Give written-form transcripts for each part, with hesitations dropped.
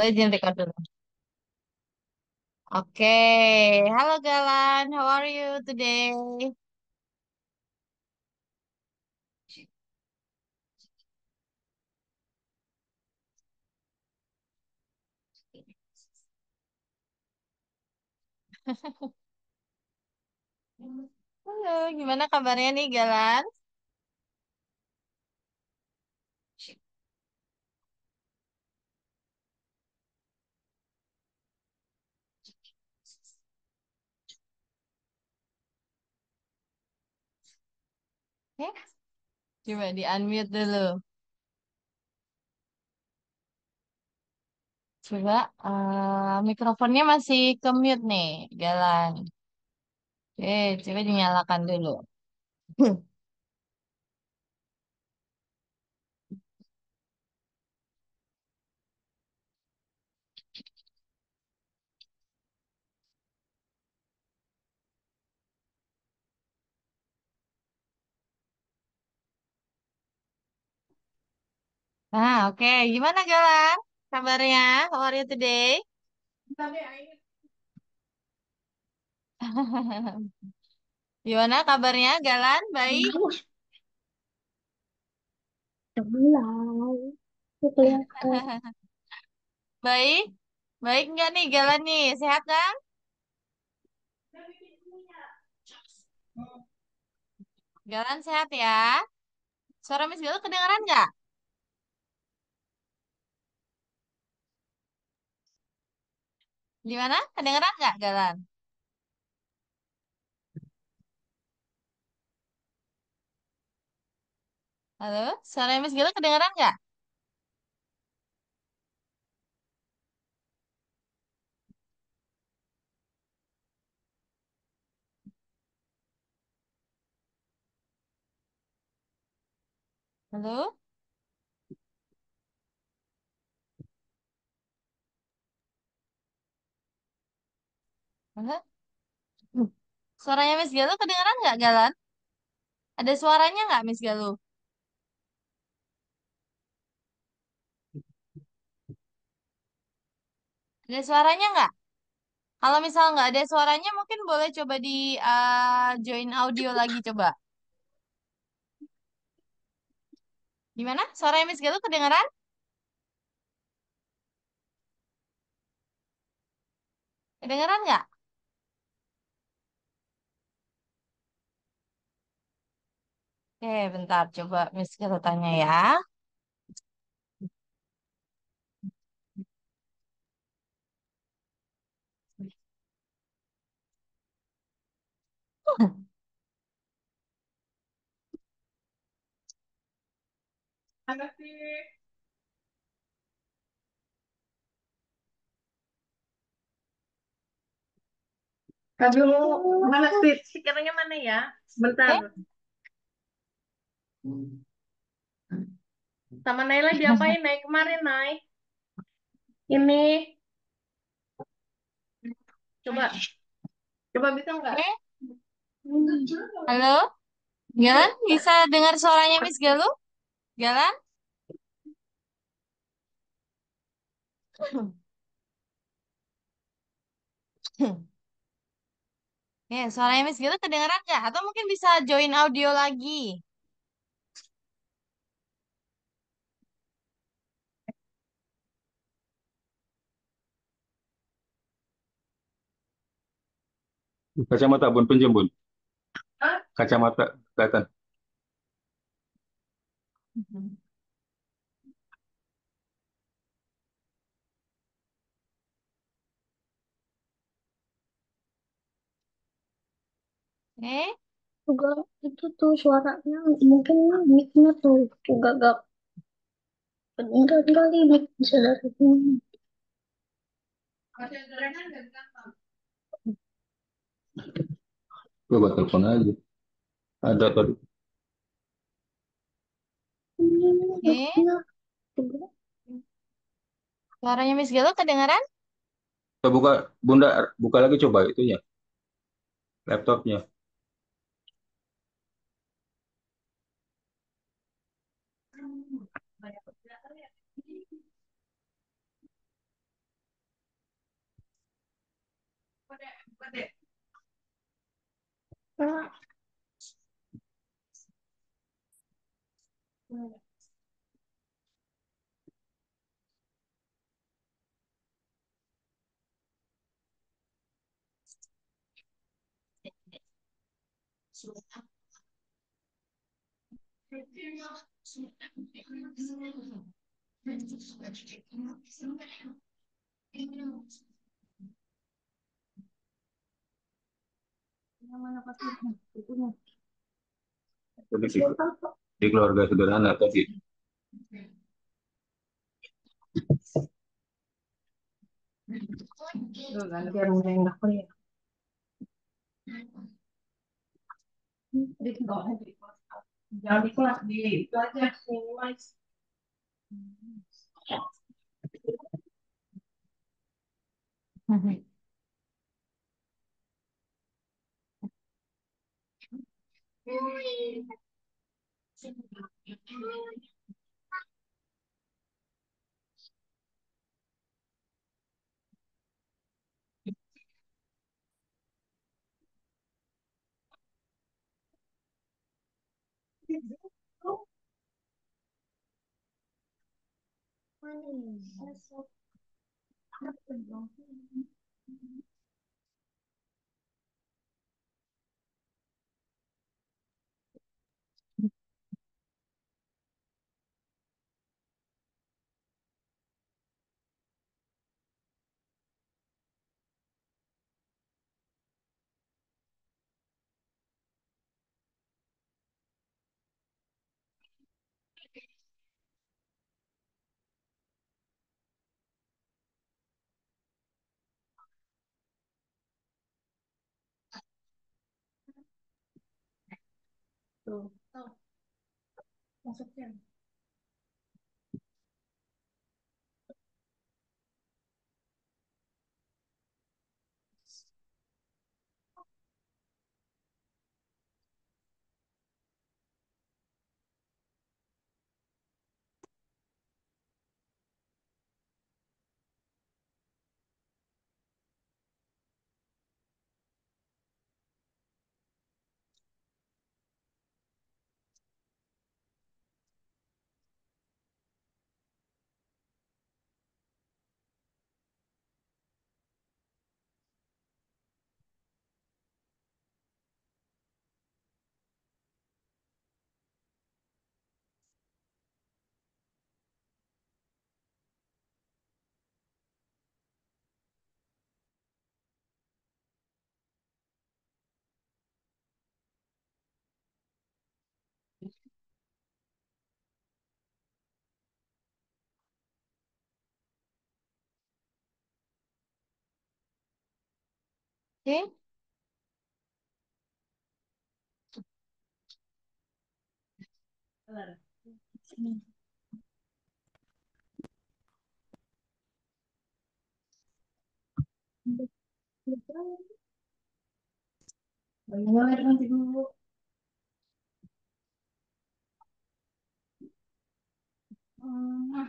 Izin record dulu. Oke, halo Galan, how are you today? Halo, gimana kabarnya nih Galan? Eh, coba di unmute dulu. Coba mikrofonnya masih ke mute nih, Galan. Oke, coba dinyalakan dulu. Oke, gimana Galan? Kabarnya? How are you today? Gimana kabarnya Galan? Baik? Sebelah itu kelihatan. Baik? Baik nggak nih Galan nih? Sehat kan? Galan sehat ya? Suara Miss Galuh kedengeran nggak? Gimana? Kedengeran nggak, Galan? Halo? Suara Miss Galuh kedengeran nggak? Halo? Halo? Suaranya Miss Galuh kedengeran nggak, Galan? Ada suaranya nggak, Miss Galuh? Ada suaranya nggak? Kalau misal nggak ada suaranya, mungkin boleh coba di join audio lagi, coba. Gimana? Suaranya Miss Galuh kedengeran? Kedengeran nggak? Oke, bentar. Coba Miss Galuh tanya ya. Kamu mana sih? Stikernya mana ya? Sebentar. Eh? Sama Naila diapain? Naik kemarin naik. Ini coba coba bisa nggak? Eh? Halo? Galan? Bisa dengar suaranya Miss Galuh? Galan? Suaranya Miss Gita kedengeran nggak? Atau mungkin bisa join audio lagi. Kacamata bun, pinjam bun. Hah? Kacamata kelihatan. Mhm. Eh, Juga itu tuh suaranya mungkin mic-nya tuh juga gak kedengeran kali mic bisa dari sini. Coba telepon aja. Ada tadi. Ini eh, mic-nya juga. suaranya Miss Gita kedengeran? Kita buka, Bunda, buka lagi coba itunya, laptopnya. Nah, yang mana pasti itunya. Jadi di keluarga sederhana tadi. Tuh, kan biar mudah yang dapur ya. Di bawah di kelas. Jangan di kelas di itu aja minimize. Tuh, tuh, masuknya. Oke. Benar. Banyak air nanti dulu. Hmm.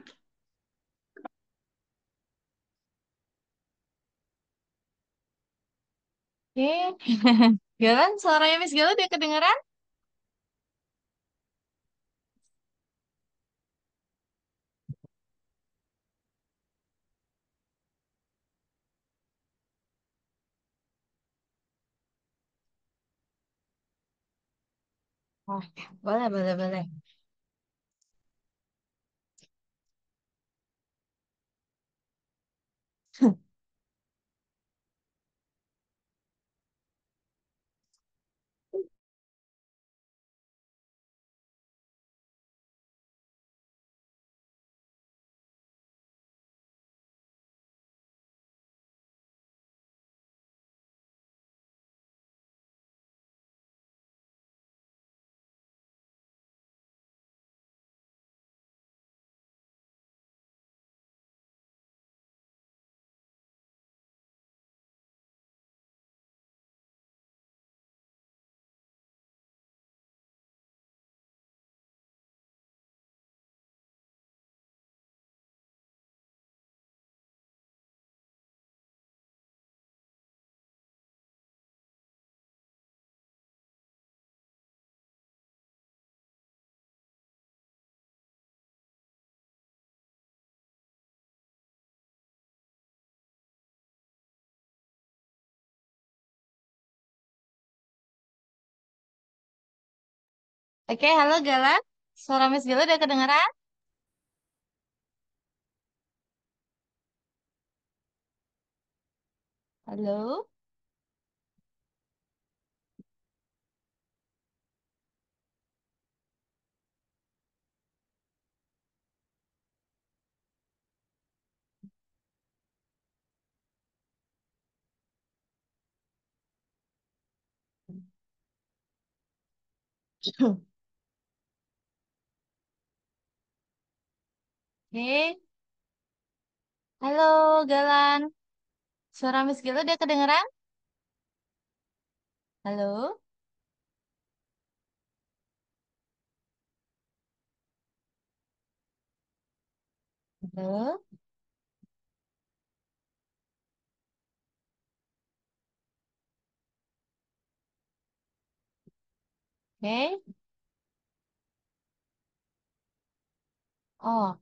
Oke. Galan, suaranya Miss Galuh udah kedengeran? Oh, boleh, boleh, boleh. Oke, halo Galan. Suara Miss Gala udah kedengeran? Halo? Oke, halo Galan. Suara Miss Gala udah kedengeran? Halo? Halo? Oke. Oh.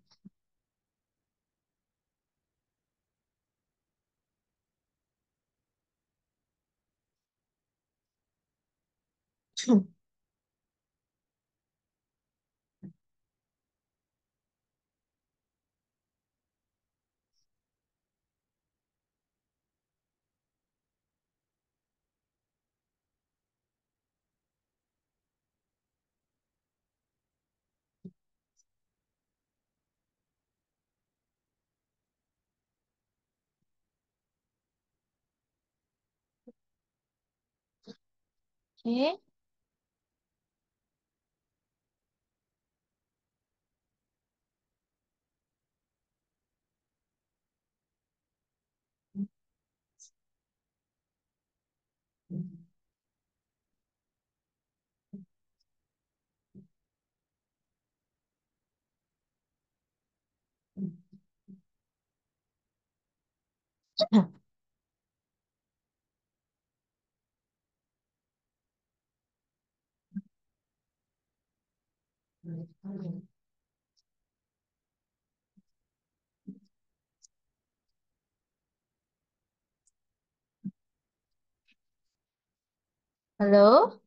Oke. Halo?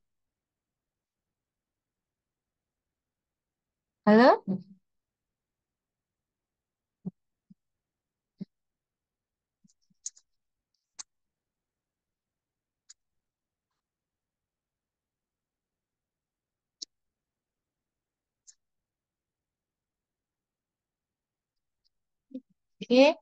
Halo? Oke.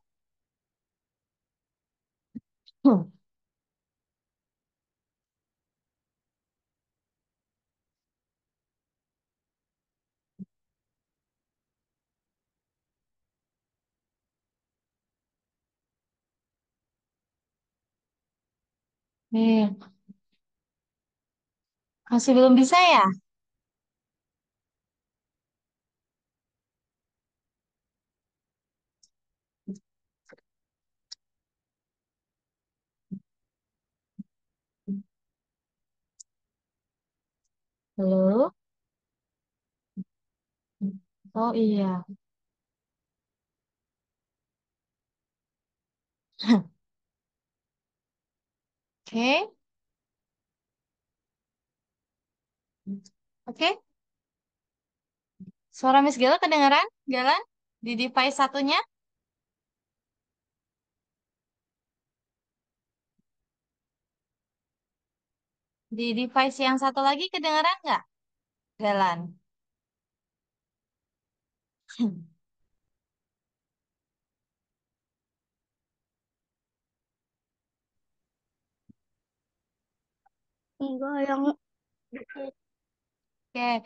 Oke. Masih belum bisa ya? Halo? Oh iya. Oke. Oke. Suara Miss Gala kedengeran? Galan? Di device satunya? Di device yang satu lagi kedengeran nggak? Galan. Enggak yang Oke.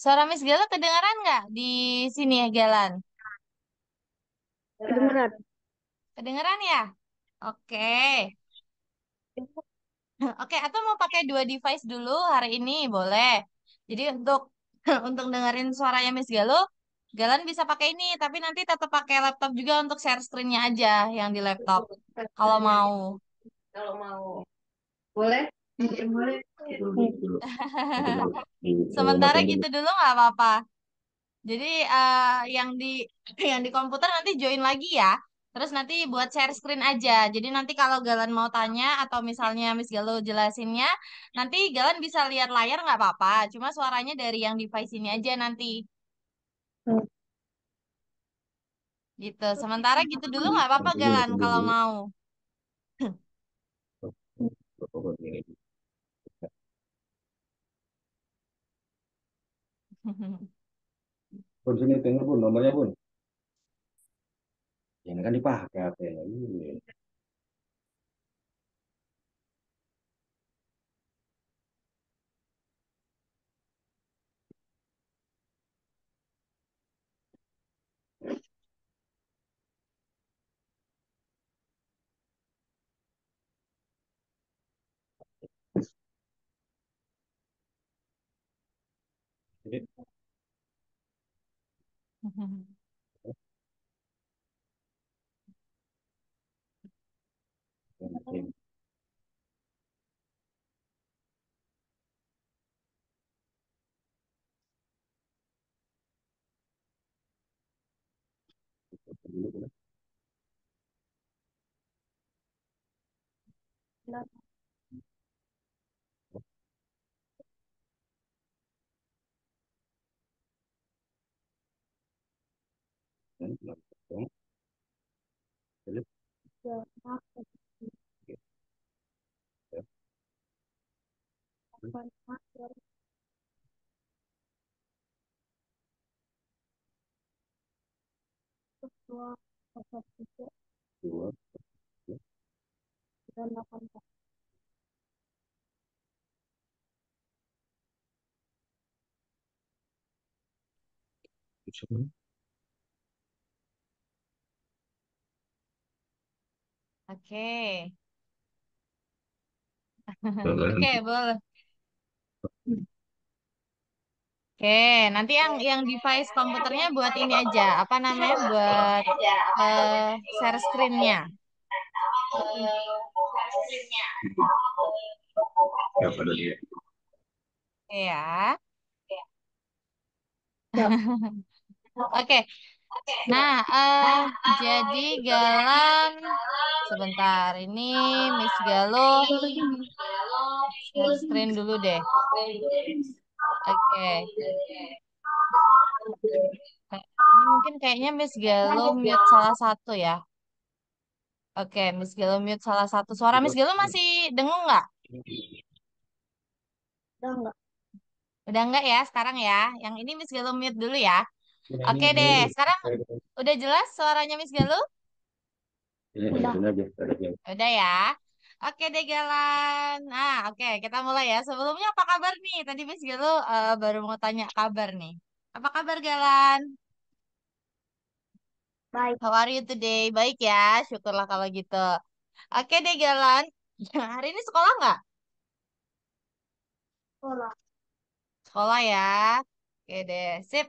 Suara Miss Gala kedengeran nggak di sini ya, Galan? kedengeran. Kedengeran ya? Oke. Oke, atau mau pakai dua device dulu hari ini? Boleh. Jadi untuk untuk dengerin suaranya Miss Galo, Galan bisa pakai ini, tapi nanti tetap pakai laptop juga untuk share screen-nya aja yang di laptop. Kalau mau. Kalau mau. Boleh? Iya, boleh. Dulu. Itu dulu. Sementara Matiin dulu. gitu dulu nggak apa-apa. Jadi yang di yang di komputer nanti join lagi ya. Terus nanti buat share screen aja. Jadi nanti kalau Galan mau tanya atau misalnya Miss Galuh jelasinnya, nanti Galan bisa lihat layar nggak apa-apa. Cuma suaranya dari yang device ini aja nanti. Hmm. Gitu. Sementara gitu dulu nggak apa-apa Nanti Galan ditunggu kalau dulu. mau. Bun, sini tengok bun, nomornya bun. Ini kan dipakai HP. Iya. Ini, ini, dulu, kan? Langsung. Jadi, ya, dua, ya, bisa. Oke. Jangan. Oke, boleh. Oke, nanti yang device komputernya buat ini aja. Apa namanya? Buat eh share screen-nya. Ya, pada dia. Ya. Ya, Oke. Nah, jadi Galan sebentar ini Miss Galuh share screen dulu deh. Oke. Ini mungkin kayaknya Miss Galuh mute salah satu ya. Oke, Miss Galuh mute salah satu. Suara Miss Galuh masih dengung nggak? udah enggak. Udah enggak ya sekarang ya. Yang ini Miss Galuh mute dulu ya. Oke Ini deh, dulu. sekarang udah jelas suaranya Miss Galuh? Ini Udah. dengerin aja. Ada yang Udah ya. Oke deh Galan. Nah, oke kita mulai ya. Sebelumnya apa kabar nih? Tadi Miss Galuh baru mau tanya kabar nih. Apa kabar Galan? Baik. How are you today? Baik ya, syukurlah kalau gitu. Oke deh Galan. Hari ini sekolah nggak? Sekolah. Sekolah ya. Oke deh, sip.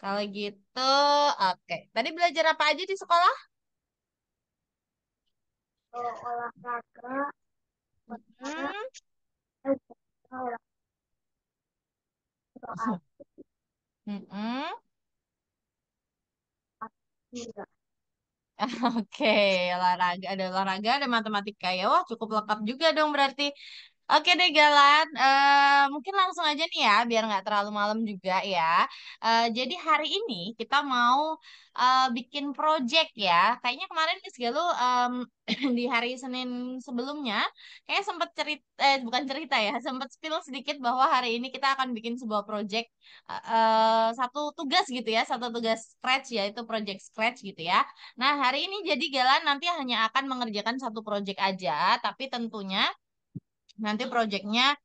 Kalau gitu, oke. Tadi belajar apa aja di sekolah? Kalau olahraga, olahraga, Hmm. olahraga, Mm-mm. juga. Oke, olahraga ada olahraga, ada matematika ya. Wah, cukup lengkap juga dong berarti. Oke deh Galan, mungkin langsung aja nih ya, biar nggak terlalu malam juga ya. Jadi hari ini kita mau bikin project ya. Kayaknya kemarin Miss Galuh di hari Senin sebelumnya, kayak sempat cerita, bukan cerita ya, sempat spill sedikit bahwa hari ini kita akan bikin sebuah project, satu tugas gitu ya, satu tugas scratch ya, itu project scratch gitu ya. Nah hari ini jadi Galan nanti hanya akan mengerjakan satu project aja, tapi tentunya nanti proyeknya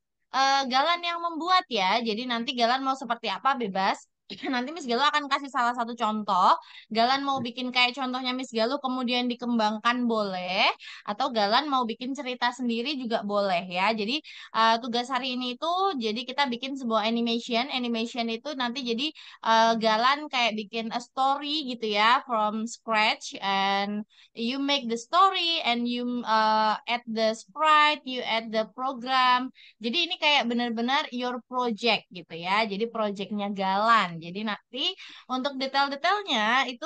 Galan yang membuat ya. Jadi nanti Galan mau seperti apa bebas. Nanti Miss Galuh akan kasih salah satu contoh. Galan mau bikin kayak contohnya Miss Galuh kemudian dikembangkan boleh. Atau Galan mau bikin cerita sendiri juga boleh ya. Jadi tugas hari ini itu jadi kita bikin sebuah animation. Animation itu nanti jadi Galan kayak bikin a story gitu ya from scratch, and you make the story and you add the sprite, you add the program. Jadi ini kayak benar-benar your project gitu ya. Jadi projectnya Galan Jadi nanti untuk detail-detailnya itu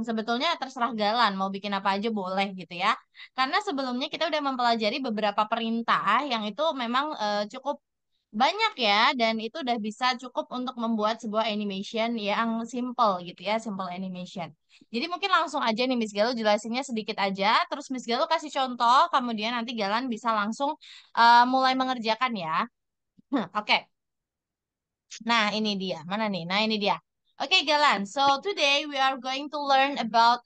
sebetulnya terserah Galan mau bikin apa aja boleh gitu ya. Karena sebelumnya kita udah mempelajari beberapa perintah yang itu memang cukup banyak ya, dan itu udah bisa cukup untuk membuat sebuah animation yang simple gitu ya, simple animation. Jadi mungkin langsung aja nih Miss Galuh jelasinnya sedikit aja, terus Miss Galuh kasih contoh, kemudian nanti Galan bisa langsung mulai mengerjakan ya. Oke. Nah, ini dia. Mana nih? Nah, ini dia. Oke, Galan. So, today we are going to learn about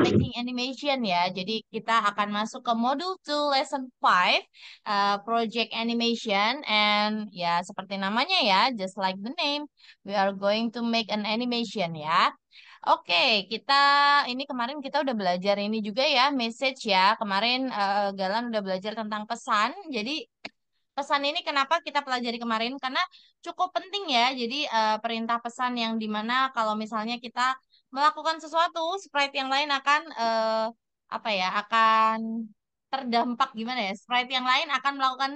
making animation ya. Jadi, kita akan masuk ke module 2 lesson 5 project animation, and ya seperti namanya ya, just like the name, we are going to make an animation ya. Oke, kita ini kemarin kita udah belajar ini juga ya, message ya. Kemarin Galan udah belajar tentang pesan. Jadi pesan ini kenapa kita pelajari kemarin? Karena cukup penting ya. Jadi perintah pesan yang dimana kalau misalnya kita melakukan sesuatu, sprite yang lain akan apa ya? Akan terdampak gimana ya? Sprite yang lain akan melakukan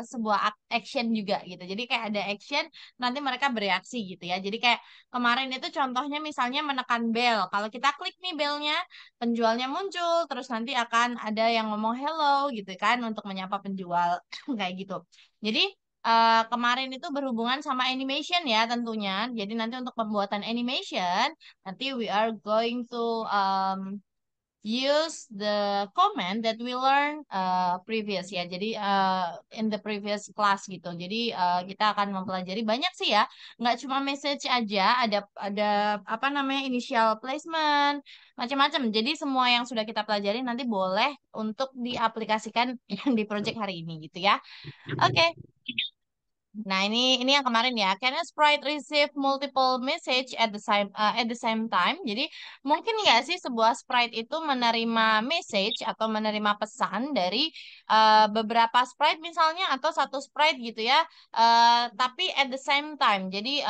sebuah action juga gitu. Jadi kayak ada action, nanti mereka bereaksi gitu ya. Jadi kayak kemarin itu contohnya misalnya menekan bell. Kalau kita klik nih bellnya, penjualnya muncul, terus nanti akan ada yang ngomong hello gitu kan untuk menyapa penjual kayak gitu. Jadi kemarin itu berhubungan sama animation ya tentunya. Jadi nanti untuk pembuatan animation nanti we are going to use the comment that we learn previous ya. Jadi in the previous class gitu. Jadi kita akan mempelajari banyak sih ya. Nggak cuma message aja, ada apa namanya initial placement, macam-macam. Jadi semua yang sudah kita pelajari nanti boleh untuk diaplikasikan di project hari ini gitu ya. Oke. Nah, ini yang kemarin ya. Can a sprite receive multiple message at the same time? Jadi, mungkin nggak sih sebuah sprite itu menerima message atau menerima pesan dari beberapa sprite misalnya atau satu sprite gitu ya. Tapi at the same time. Jadi,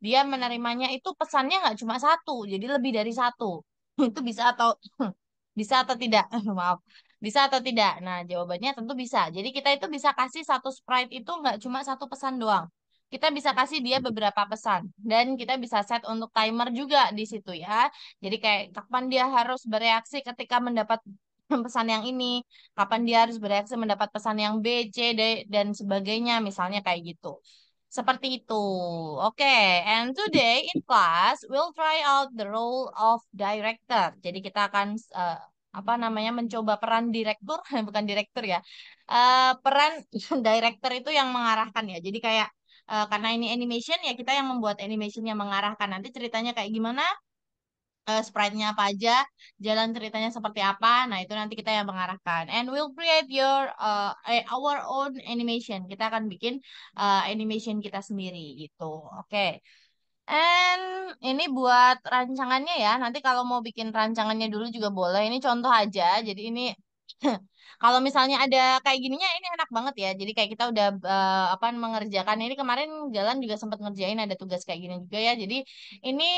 dia menerimanya itu pesannya nggak cuma satu, jadi lebih dari satu. Itu bisa atau bisa atau tidak? Maaf. Bisa atau tidak? Nah, jawabannya tentu bisa. Jadi kita itu bisa kasih satu sprite itu nggak cuma satu pesan doang. Kita bisa kasih dia beberapa pesan. Dan kita bisa set untuk timer juga di situ ya. Jadi kayak kapan dia harus bereaksi ketika mendapat pesan yang ini. Kapan dia harus bereaksi mendapat pesan yang B, C, D, dan sebagainya. Misalnya kayak gitu. Seperti itu. Oke, and today in class we'll try out the role of director. Jadi kita akan apa namanya mencoba peran direktur, bukan direktur ya. Peran director itu yang mengarahkan ya. Jadi kayak karena ini animation ya kita yang membuat animation yang mengarahkan. Nanti ceritanya kayak gimana? Sprite-nya apa aja, jalan ceritanya seperti apa. Nah, itu nanti kita yang mengarahkan. And we'll create our own animation. Kita akan bikin animation kita sendiri gitu. Oke. And ini buat rancangannya ya. Nanti kalau mau bikin rancangannya dulu juga boleh. Ini contoh aja. Jadi ini kalau misalnya ada kayak gininya ini enak banget ya. Jadi kayak kita udah apa mengerjakan ini kemarin jalan juga sempat ngerjain ada tugas kayak gini juga ya. Jadi ini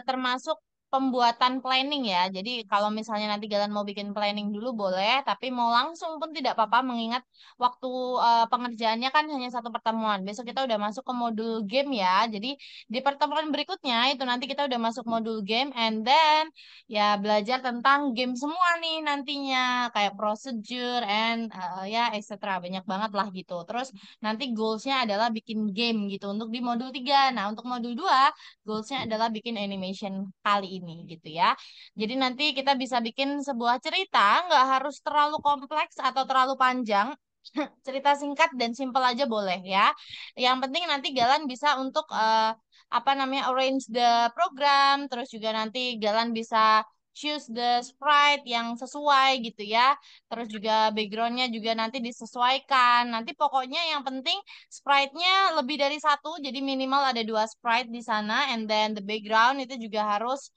termasuk pembuatan planning ya. Jadi kalau misalnya nanti Galan mau bikin planning dulu boleh, tapi mau langsung pun tidak apa-apa mengingat waktu pengerjaannya kan hanya satu pertemuan. Besok kita udah masuk ke modul game ya. Jadi di pertemuan berikutnya itu nanti kita udah masuk modul game, and then ya belajar tentang game semua nih nantinya kayak procedure and ya etc. Banyak banget lah gitu. Terus nanti goalsnya adalah bikin game gitu untuk di modul 3. Nah, untuk modul 2 goalsnya adalah bikin animation kali ini gitu ya. Jadi nanti kita bisa bikin sebuah cerita nggak harus terlalu kompleks atau terlalu panjang. Cerita singkat dan simpel aja boleh ya. Yang penting nanti Galan bisa untuk apa namanya arrange the program, terus juga nanti Galan bisa choose the sprite yang sesuai gitu ya. Terus juga backgroundnya juga nanti disesuaikan. Nanti pokoknya yang penting sprite-nya lebih dari satu, jadi minimal ada dua sprite di sana, and then the background itu juga harus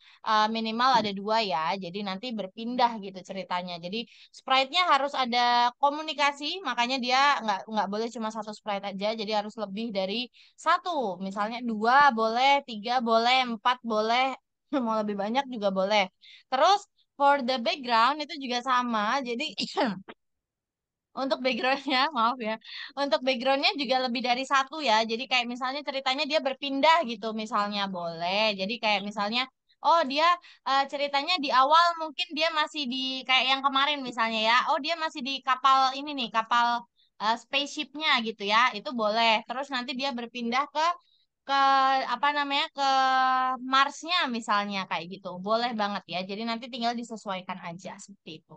minimal ada dua ya. Jadi nanti berpindah gitu ceritanya. Jadi sprite-nya harus ada komunikasi, makanya dia nggak boleh cuma satu sprite aja, jadi harus lebih dari satu. Misalnya dua boleh, tiga boleh, empat boleh, mau lebih banyak juga boleh. Terus for the background itu juga sama, jadi Untuk backgroundnya, maaf ya. Untuk backgroundnya juga lebih dari satu ya. Jadi kayak misalnya ceritanya dia berpindah gitu, misalnya boleh. Jadi kayak misalnya, oh dia ceritanya di awal mungkin dia masih di kayak yang kemarin misalnya ya. Oh dia masih di kapal ini nih, kapal spaceshipnya gitu ya. Itu boleh. Terus nanti dia berpindah ke apa namanya ke Marsnya misalnya kayak gitu. Boleh banget ya. Jadi nanti tinggal disesuaikan aja seperti itu.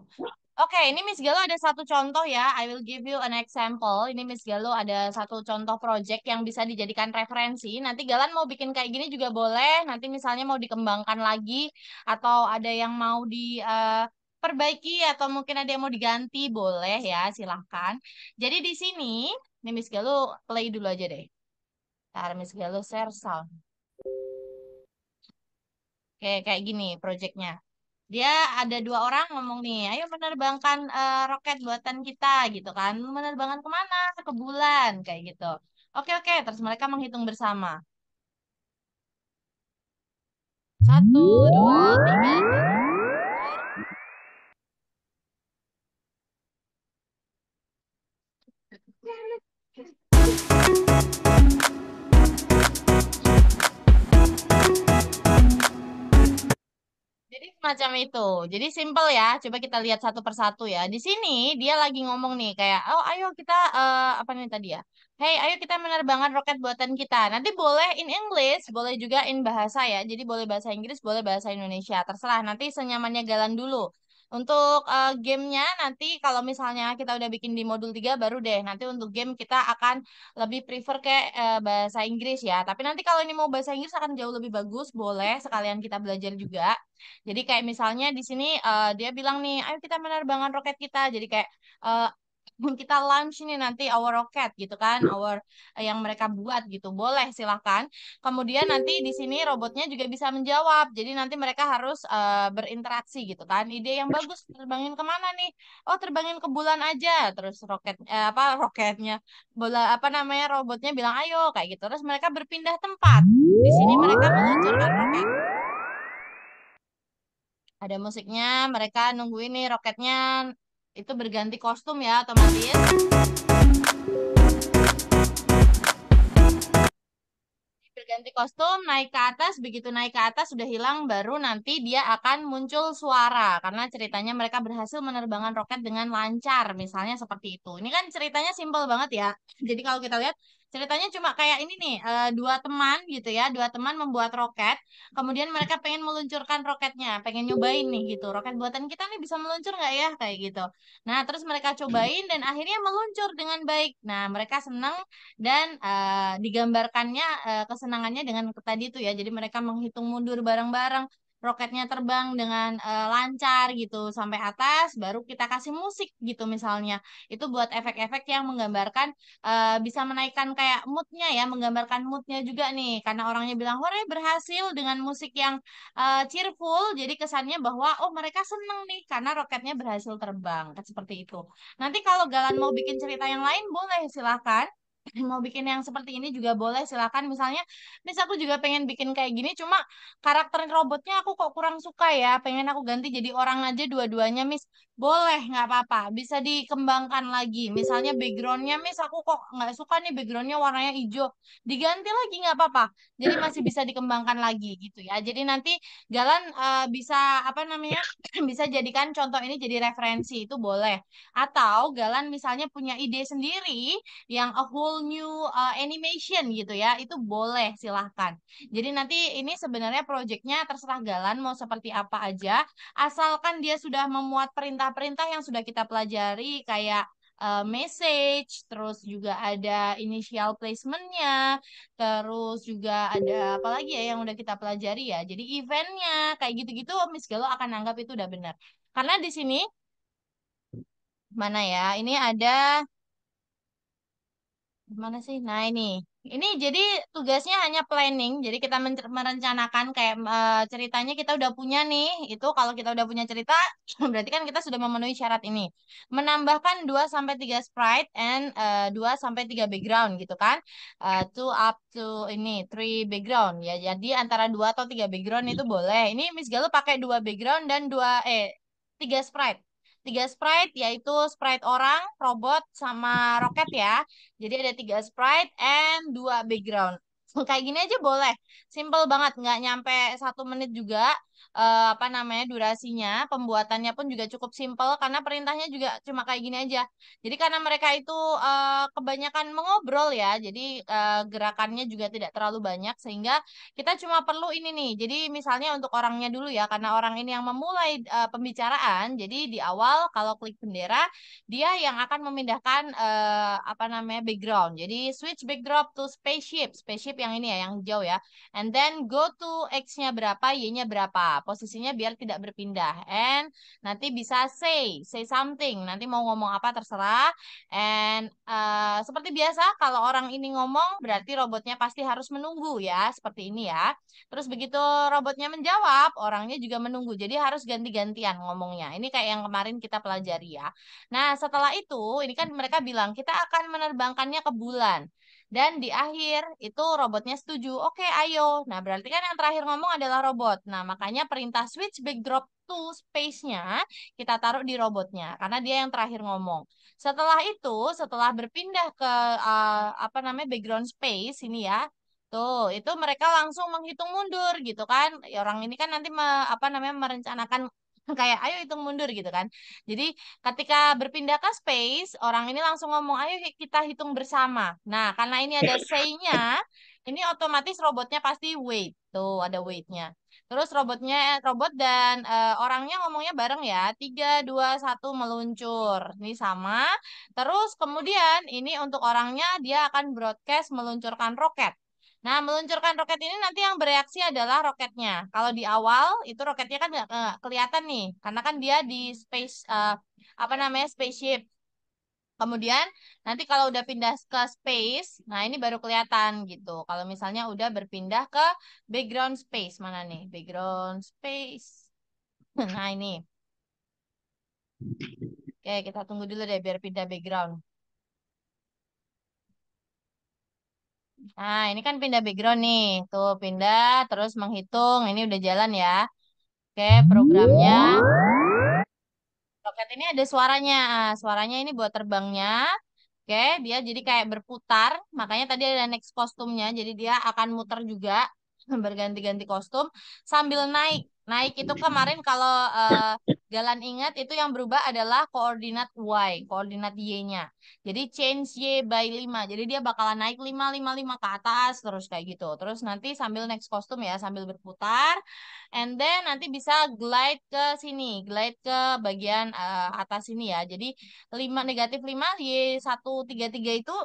Oke, ini Miss Galo ada satu contoh ya. I will give you an example. Ini Miss Galo ada satu contoh project yang bisa dijadikan referensi. Nanti Galan mau bikin kayak gini juga boleh. Nanti misalnya mau dikembangkan lagi atau ada yang mau diperbaiki atau mungkin ada yang mau diganti, boleh ya, silahkan. Jadi di sini, nih Miss Galo play dulu aja deh. Ntar Miss Galo share sound. Kayak gini projectnya. Dia ada dua orang ngomong nih, ayo menerbangkan roket buatan kita gitu kan. Menerbangkan kemana? Ke bulan kayak gitu. Oke oke, terus mereka menghitung bersama. Satu, dua, tiga. Meluncur. Jadi semacam itu. Jadi simple ya. Coba kita lihat satu persatu ya. Di sini dia lagi ngomong nih kayak, oh ayo kita apa nih tadi ya? Hey, ayo kita menerbangkan roket buatan kita. Nanti boleh in English, boleh juga in bahasa ya. Jadi boleh bahasa Inggris, boleh bahasa Indonesia. Terserah. Nanti senyamannya Galan dulu. Untuk gamenya nanti kalau misalnya kita udah bikin di modul 3 baru deh. Nanti untuk game kita akan lebih prefer ke bahasa Inggris ya. Tapi nanti kalau ini mau bahasa Inggris akan jauh lebih bagus. Boleh sekalian kita belajar juga. Jadi kayak misalnya di sini dia bilang nih, ayo kita menerbangkan roket kita. Jadi kayak eh, kita launch ini nanti our rocket gitu kan, our yang mereka buat gitu. Boleh silahkan. Kemudian nanti di sini robotnya juga bisa menjawab. Jadi nanti mereka harus berinteraksi gitu kan. Ide yang bagus terbangin kemana nih? Oh terbangin ke bulan aja. Terus apa roketnya bola apa namanya robotnya bilang ayo kayak gitu. Terus mereka berpindah tempat. Di sini mereka meluncurkan roket. Ada musiknya, mereka nungguin nih roketnya itu berganti kostum ya otomatis. Berganti kostum, naik ke atas, begitu naik ke atas sudah hilang, baru nanti dia akan muncul suara. Karena ceritanya mereka berhasil menerbangkan roket dengan lancar, misalnya seperti itu. Ini kan ceritanya simpel banget ya. Jadi kalau kita lihat, ceritanya cuma kayak ini nih, dua teman gitu ya, dua teman membuat roket, kemudian mereka pengen meluncurkan roketnya, pengen nyobain nih gitu, roket buatan kita nih bisa meluncur nggak ya, kayak gitu. Nah, terus mereka cobain dan akhirnya meluncur dengan baik. Nah, mereka senang dan digambarkannya kesenangannya dengan tadi itu ya. Jadi mereka menghitung mundur bareng-bareng. Roketnya terbang dengan lancar gitu sampai atas, baru kita kasih musik gitu misalnya. Itu buat efek-efek yang menggambarkan bisa menaikkan kayak moodnya ya, menggambarkan moodnya juga nih. Karena orangnya bilang, hore berhasil dengan musik yang cheerful. Jadi kesannya bahwa oh mereka seneng nih karena roketnya berhasil terbang. Kan seperti itu. Nanti kalau Galan mau bikin cerita yang lain boleh silahkan. Mau bikin yang seperti ini juga boleh silakan misalnya Miss aku juga pengen bikin kayak gini cuma karakter robotnya aku kok kurang suka ya pengen aku ganti jadi orang aja dua-duanya Miss boleh nggak apa-apa bisa dikembangkan lagi misalnya backgroundnya Miss aku kok nggak suka nih backgroundnya warnanya hijau diganti lagi nggak apa-apa jadi masih bisa dikembangkan lagi gitu ya jadi nanti Galan bisa apa namanya bisa jadikan contoh ini jadi referensi itu boleh atau Galan misalnya punya ide sendiri yang a whole new animation gitu ya, itu boleh silahkan. Jadi nanti ini sebenarnya proyeknya terserah Galan mau seperti apa aja, asalkan dia sudah memuat perintah-perintah yang sudah kita pelajari kayak message, terus juga ada initial placementnya, terus juga ada apa lagi ya yang udah kita pelajari ya. Jadi eventnya kayak gitu-gitu Miss Galo akan anggap itu udah benar. Karena di sini mana ya? Ini ada Gimana sih? Nah ini jadi tugasnya hanya planning. Jadi kita merencanakan kayak ceritanya kita udah punya nih. Itu kalau kita udah punya cerita, berarti kan kita sudah memenuhi syarat ini. Menambahkan 2 sampai 3 sprite and 2 sampai 3 background gitu kan. Two up to ini 3 background ya. Jadi antara 2 atau 3 background itu boleh. Ini Miss Galuh pakai 2 background dan 3 sprite. tiga sprite, yaitu sprite orang, robot, sama roket ya. Jadi ada tiga sprite and dua background. Kayak gini aja boleh. Simple banget, nggak nyampe 1 menit juga. Apa namanya durasinya, pembuatannya pun juga cukup simple karena perintahnya juga cuma kayak gini aja. Jadi karena mereka itu kebanyakan mengobrol ya, jadi gerakannya juga tidak terlalu banyak sehingga kita cuma perlu ini nih. Jadi misalnya untuk orangnya dulu ya, karena orang ini yang memulai pembicaraan. Jadi di awal kalau klik bendera, dia yang akan memindahkan apa namanya background. Jadi switch backdrop to spaceship, spaceship yang ini ya, yang hijau ya. And then go to X-nya berapa, Y-nya berapa. Posisinya biar tidak berpindah. And nanti bisa say something. Nanti mau ngomong apa terserah. And seperti biasa, kalau orang ini ngomong, berarti robotnya pasti harus menunggu ya, seperti ini ya. Terus begitu robotnya menjawab, orangnya juga menunggu. Jadi harus ganti-gantian ngomongnya. Ini kayak yang kemarin kita pelajari ya. Nah, setelah itu, ini kan mereka bilang kita akan menerbangkannya ke bulan. Dan di akhir itu robotnya setuju. Oke, ayo. Nah, berarti kan yang terakhir ngomong adalah robot. Nah, makanya perintah switch backdrop to space-nya kita taruh di robotnya karena dia yang terakhir ngomong. Setelah itu, setelah berpindah ke apa namanya background space ini ya, tuh itu mereka langsung menghitung mundur gitu kan. Ya, orang ini kan nanti apa namanya merencanakan kayak ayo hitung mundur gitu kan. Jadi ketika berpindah ke space, orang ini langsung ngomong ayo kita hitung bersama. Nah, karena ini ada say-nya, ini otomatis robotnya pasti wait. Tuh ada wait-nya. Terus robot dan orangnya ngomongnya bareng ya. 3, 2, 1 meluncur. Ini sama. Terus kemudian ini untuk orangnya dia akan broadcast meluncurkan roket. Nah, meluncurkan roket ini nanti yang bereaksi adalah roketnya. Kalau di awal itu roketnya kan nggak kelihatan nih, karena kan dia di space apa namanya spaceship. Kemudian nanti kalau udah pindah ke space, nah ini baru kelihatan gitu. Kalau misalnya udah berpindah ke background space, mana nih? Background space. Nah ini. Oke, kita tunggu dulu deh biar pindah background. Nah, ini kan pindah background nih. Tuh, pindah, terus menghitung. Ini udah jalan ya. Oke, programnya. Roket ini ada suaranya. Suaranya ini buat terbangnya. Oke, dia jadi kayak berputar. Makanya tadi ada next kostumnya. Jadi dia akan muter juga, berganti-ganti kostum sambil naik. Naik itu kemarin kalau Galan ingat itu yang berubah adalah koordinat Y, koordinat Y-nya. Jadi change Y by 5. Jadi dia bakalan naik 5 5 5 ke atas terus kayak gitu. Terus nanti sambil next kostum ya, sambil berputar. And then nanti bisa glide ke sini, glide ke bagian atas sini ya. Jadi 5 negatif 5 Y133 itu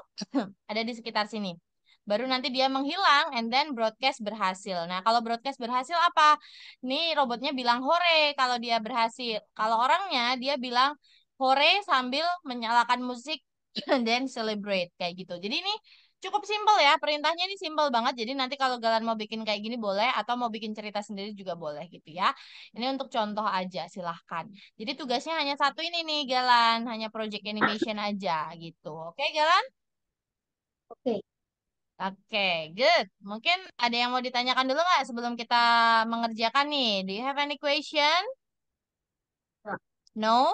ada di sekitar sini. Baru nanti dia menghilang and then broadcast berhasil. Nah, kalau broadcast berhasil apa? Nih robotnya bilang hore kalau dia berhasil. Kalau orangnya dia bilang hore sambil menyalakan musik dan celebrate kayak gitu. Jadi ini cukup simpel ya. Perintahnya ini simpel banget. Jadi nanti kalau Galan mau bikin kayak gini boleh atau mau bikin cerita sendiri juga boleh gitu ya. Ini untuk contoh aja silahkan. Jadi tugasnya hanya satu ini nih Galan, hanya project animation aja gitu. Oke Galan? Oke. Oke, good. Mungkin ada yang mau ditanyakan dulu nggak sebelum kita mengerjakan nih? Do you have any question? Nah, No?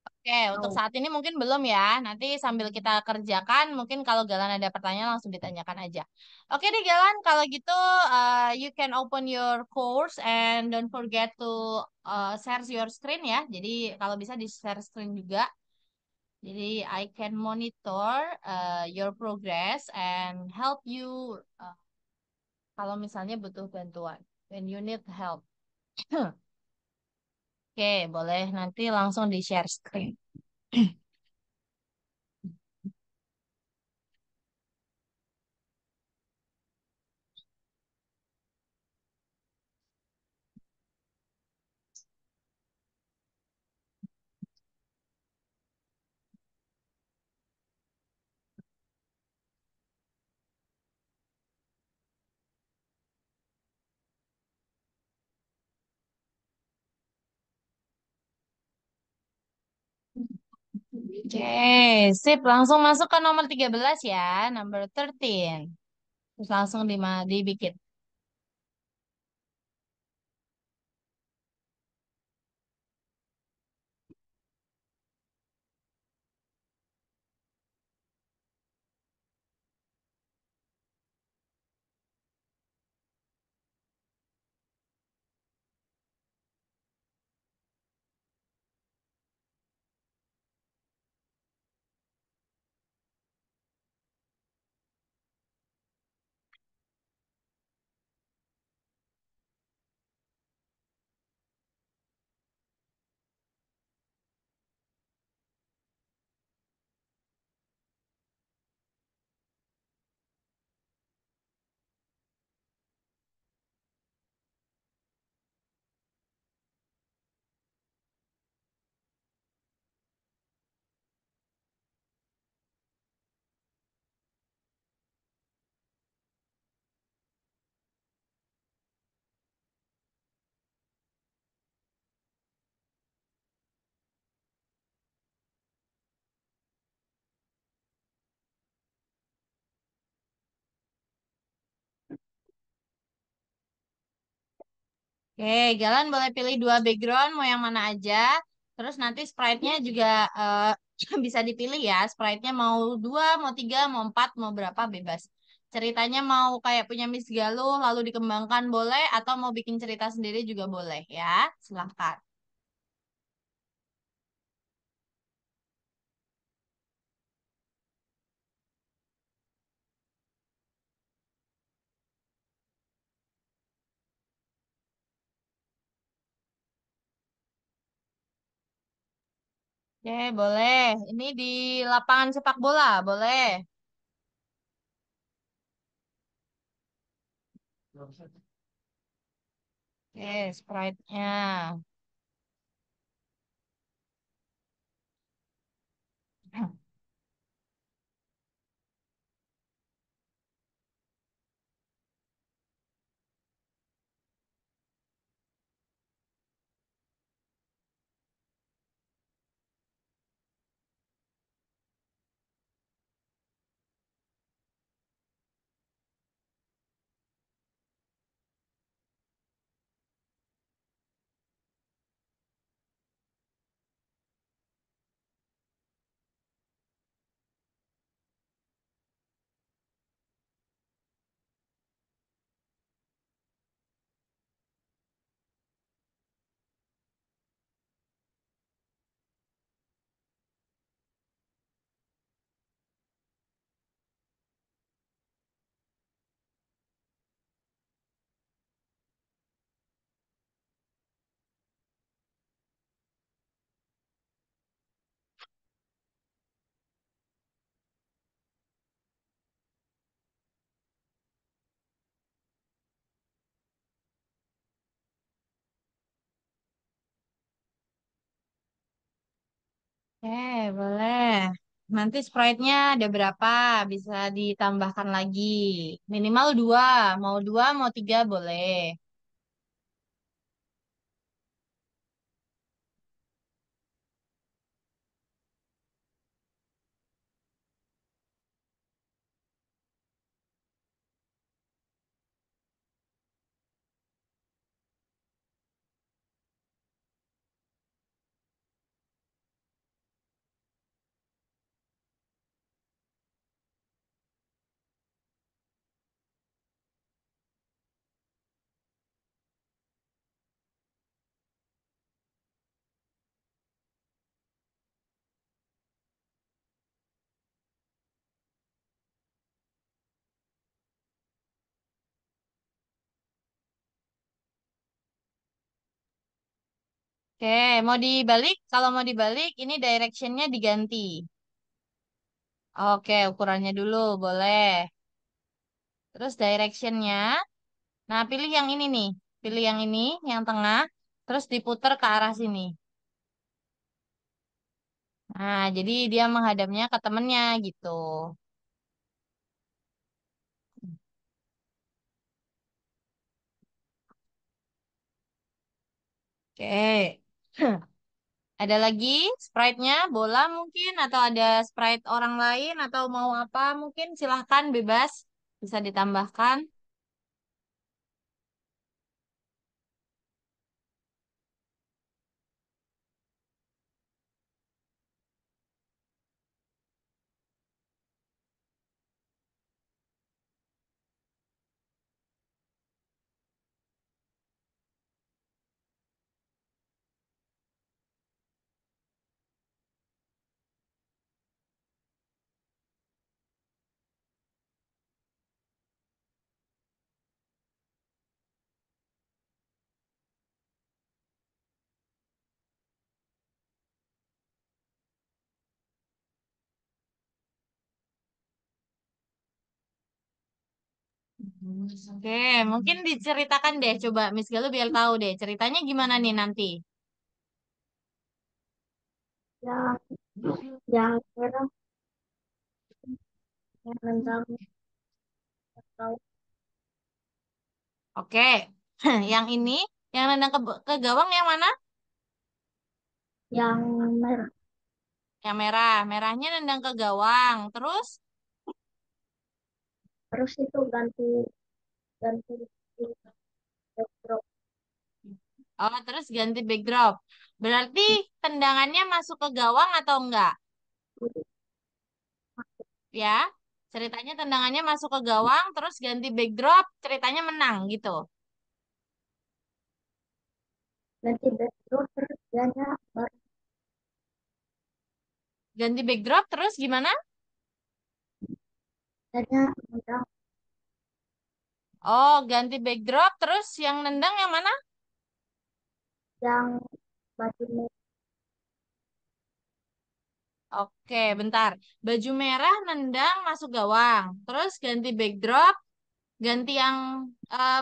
Oke, untuk tahu. saat ini mungkin belum ya. Nanti sambil kita kerjakan, mungkin kalau Galan ada pertanyaan langsung ditanyakan aja. Oke deh Galan, kalau gitu you can open your course and don't forget to share your screen ya. Jadi kalau bisa di share screen juga. Jadi I can monitor your progress and help you kalau misalnya butuh bantuan. When you need help. Oke, boleh nanti langsung di share screen. Oke, sip. Langsung masuk ke nomor 13 ya. Number 13. Terus langsung dibikin. Oke, Galan boleh pilih dua background, mau yang mana aja. Terus nanti sprite-nya juga bisa dipilih ya. Sprite-nya mau dua, mau tiga, mau empat, mau berapa, bebas. Ceritanya mau kayak punya Miss Galuh, lalu dikembangkan boleh, atau mau bikin cerita sendiri juga boleh ya. Silahkan. Oke, boleh. Ini di lapangan sepak bola, boleh. Oke, sprite-nya. Boleh. Nanti sprite-nya ada berapa? Bisa ditambahkan lagi. Minimal dua. Mau dua, mau tiga boleh. Oke, mau dibalik? Kalau mau dibalik, ini direction-nya diganti. Oke, ukurannya dulu, boleh. Terus direction-nya, nah pilih yang ini nih. Pilih yang ini, yang tengah. Terus diputer ke arah sini. Nah, jadi dia menghadapnya ke temennya gitu. Oke. Ada lagi sprite-nya, bola mungkin, atau ada sprite orang lain, atau mau apa mungkin, silahkan bebas, bisa ditambahkan. Oke, mungkin diceritakan deh, coba Miss Galuh biar tahu deh, ceritanya gimana nih nanti. Yang yang merah yang tentang tahu Oke, yang ini, yang nendang ke gawang yang mana? yang merah. Yang merah, merahnya nendang ke gawang, terus Terus itu ganti ganti backdrop. Oh, terus ganti backdrop. Berarti tendangannya masuk ke gawang atau enggak? Ya, ceritanya tendangannya masuk ke gawang, terus ganti backdrop, ceritanya menang gitu. Ganti backdrop terus dianya Ganti backdrop, terus gimana? barunya udah Oh, ganti backdrop, terus yang nendang yang mana? yang baju merah. Oke, bentar. Baju merah nendang masuk gawang. Terus ganti backdrop, ganti yang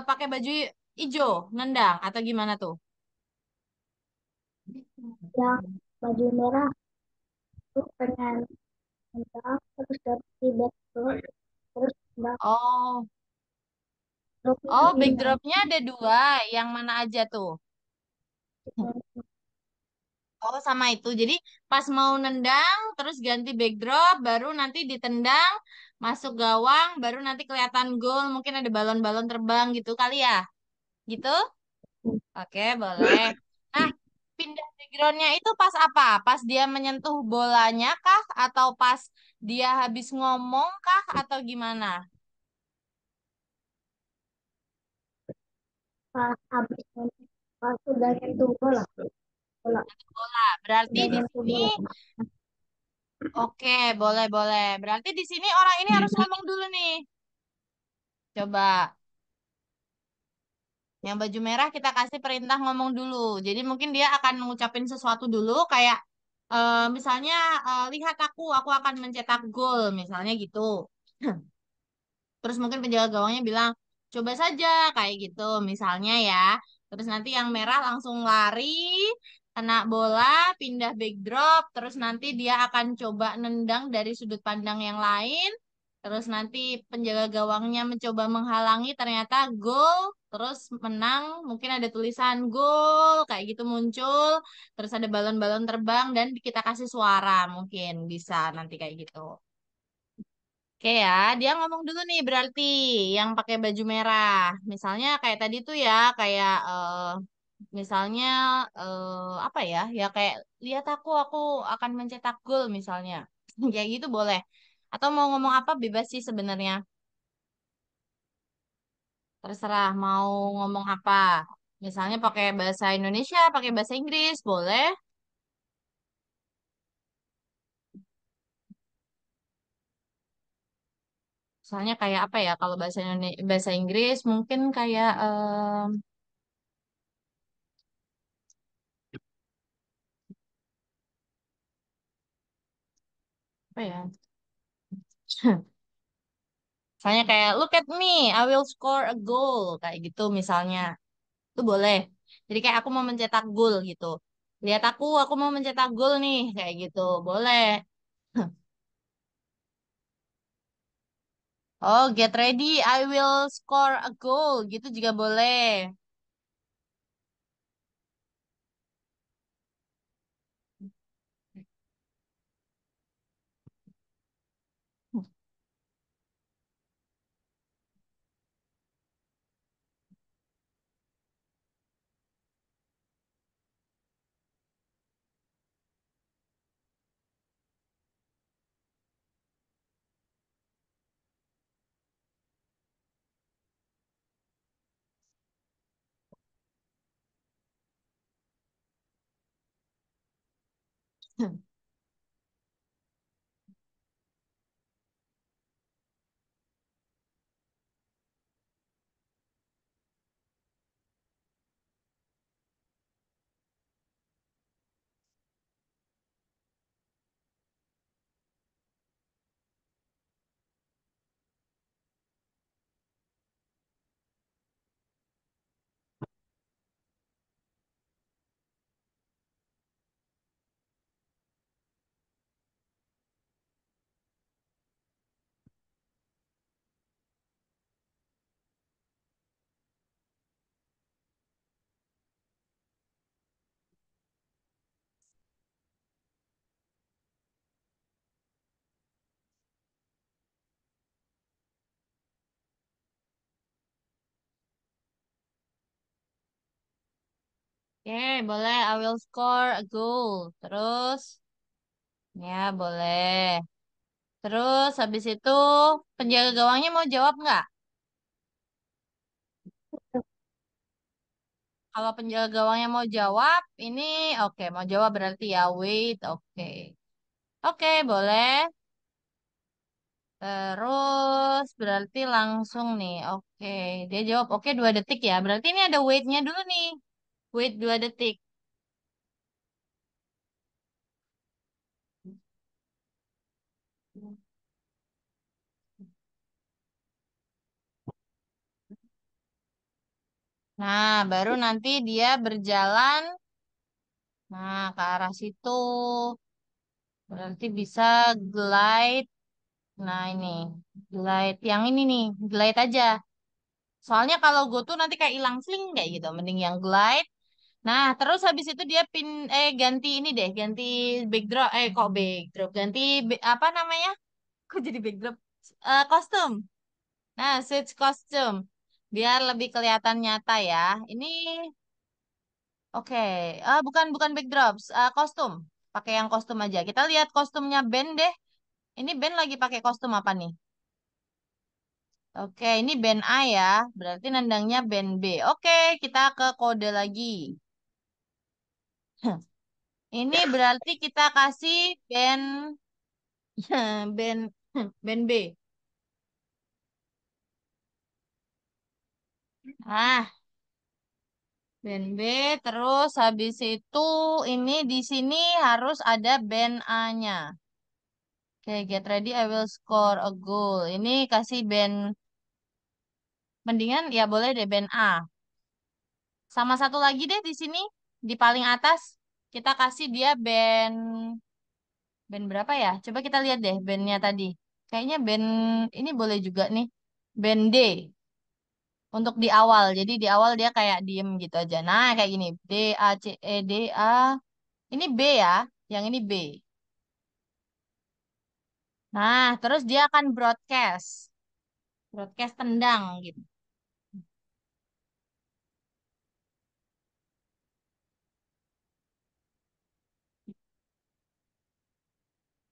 pakai baju hijau nendang atau gimana tuh? Yang baju merah tuh pengen udah terus ganti backdrop terus udah Oh, terus oh lagi backdropnya ada dua. Yang mana aja tuh? nanti Oh, sama itu. Jadi pas mau nendang, terus ganti backdrop, baru nanti ditendang, masuk gawang, baru nanti kelihatan gol. Mungkin ada balon-balon terbang gitu kali ya. Gitu? Oke, boleh. Nah, pindah backgroundnya itu pas apa? Pas dia menyentuh bolanya kah? Atau pas dia habis ngomong kah? Atau gimana? pas habis pas udah nyentuh bola bola Nah, berarti udah di nyentuh sini, bola oke, boleh, boleh. Berarti di sini orang ini harus ngomong dulu nih. Coba. Yang baju merah kita kasih perintah ngomong dulu. Jadi mungkin dia akan mengucapin sesuatu dulu kayak misalnya lihat aku akan mencetak gol misalnya gitu. Terus mungkin penjaga gawangnya bilang coba saja kayak gitu misalnya ya. Terus nanti yang merah langsung lari, kena bola, pindah backdrop, terus nanti dia akan coba nendang dari sudut pandang yang lain. Terus nanti penjaga gawangnya mencoba menghalangi, ternyata gol, terus menang, mungkin ada tulisan gol, kayak gitu muncul, terus ada balon-balon terbang dan kita kasih suara mungkin bisa nanti kayak gitu. Oke ya, dia ngomong dulu nih berarti yang pakai baju merah. Misalnya kayak tadi tuh ya, kayak misalnya apa ya? Ya kayak lihat aku akan mencetak gol misalnya. Kayak gitu boleh. Atau mau ngomong apa bebas sih sebenarnya. Terserah mau ngomong apa. Misalnya pakai bahasa Indonesia, pakai bahasa Inggris, boleh. Misalnya kayak apa ya? Kalau bahasa bahasa Inggris mungkin kayak apa ya? Misalnya kayak look at me, I will score a goal kayak gitu misalnya. Itu boleh. Jadi kayak aku mau mencetak gol gitu. Lihat aku mau mencetak gol nih kayak gitu. Boleh. Oh, get ready, I will score a goal gitu juga boleh. Oke, boleh. I will score a goal. Terus, ya boleh. Terus habis itu penjaga gawangnya mau jawab nggak? Kalau penjaga gawangnya mau jawab, ini oke. Mau jawab berarti ya wait. Oke. Oke, boleh. Terus berarti langsung nih. Oke, dia jawab oke 2 detik ya. Berarti ini ada wait-nya dulu nih. Wait 2 detik. Nah, baru nanti dia berjalan. Nah, ke arah situ. Berarti bisa glide. Nah, ini. Glide. Yang ini nih. Glide aja. Soalnya kalau go tuh nanti kayak hilang sling kayak gitu. Mending yang glide. Nah, terus habis itu dia ganti ini deh. Ganti backdrop. Kok backdrop? Ganti apa namanya? Kok jadi backdrop? Kostum. Nah, switch kostum. Biar lebih kelihatan nyata ya. Ini oke. Bukan bukan backdrops. Kostum. Pakai yang kostum aja. Kita lihat kostumnya Ben deh. Ini Ben lagi pakai kostum apa nih? Oke, ini band A ya. Berarti nendangnya band B. Oke, kita ke kode lagi. Ini berarti kita kasih band band band B. Ah, band B. Terus habis itu ini di sini harus ada band A-nya. Oke, get ready. I will score a goal. Ini kasih band. Mendingan ya boleh deh band A. Sama satu lagi deh di sini di paling atas kita kasih dia band. Band berapa ya? Coba kita lihat deh bandnya tadi. Kayaknya band ini boleh juga nih. Band D untuk di awal. Jadi di awal dia kayak diem gitu aja. Nah, kayak gini. D A C E D A. Ini B ya. Yang ini B. Nah, terus dia akan broadcast. Broadcast tendang gitu.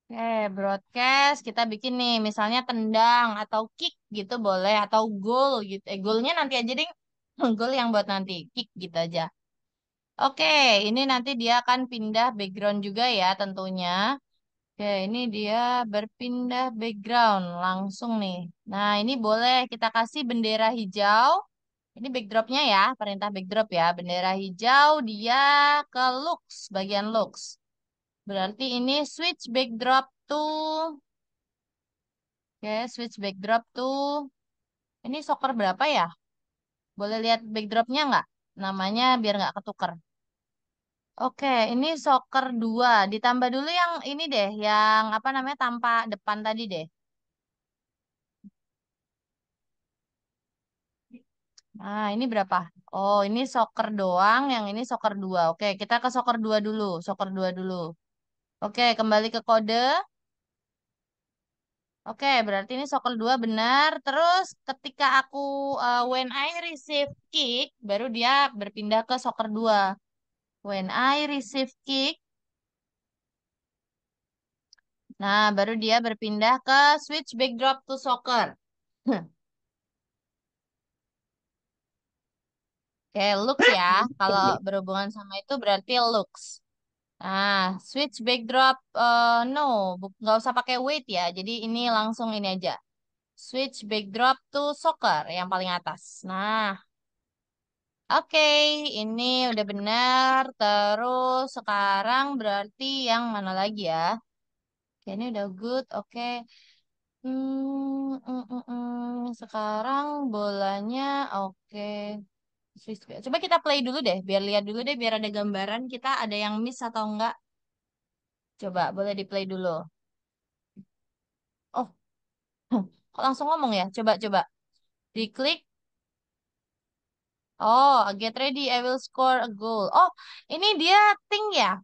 Oke, broadcast kita bikin nih, misalnya tendang atau kick gitu boleh, atau goal gitu. Goalnya nanti aja deh, goal yang buat nanti, kick gitu aja. Oke, ini nanti dia akan pindah background juga ya tentunya. Oke, ini dia berpindah background langsung nih. Nah, ini boleh kita kasih bendera hijau. Ini backdropnya ya, perintah backdrop ya. Bendera hijau dia ke looks, bagian looks. Berarti ini switch backdrop tuh. Oke, switch backdrop tuh. Ini soccer berapa ya? Boleh lihat backdropnya nggak? Namanya biar nggak ketuker. Oke, ini soccer 2. Ditambah dulu yang ini deh, yang apa namanya tanpa depan tadi deh. Nah, ini berapa? Oh, ini soccer doang, yang ini soccer 2. Oke, kita ke soccer 2 dulu. Soccer 2 dulu. Oke, kembali ke kode. Oke, berarti ini soccer 2 benar. Terus ketika aku when I receive kick, baru dia berpindah ke soccer 2. When I receive kick, nah baru dia berpindah ke switch backdrop to soccer. Oke, looks ya. Kalau berhubungan sama itu berarti looks. Nah, switch backdrop, no, nggak usah pakai wait ya. Jadi ini langsung ini aja. Switch backdrop to soccer yang paling atas. Nah, oke, ini udah benar. Terus sekarang berarti yang mana lagi ya? Oke, ini udah good. Oke. Sekarang bolanya oke. Coba kita play dulu deh, biar lihat dulu deh, biar ada gambaran kita ada yang miss atau enggak. Coba, boleh di play dulu. Oh, kok langsung ngomong ya? Coba, coba. Diklik. Oh, get ready, I will score a goal. Oh, ini dia ting ya?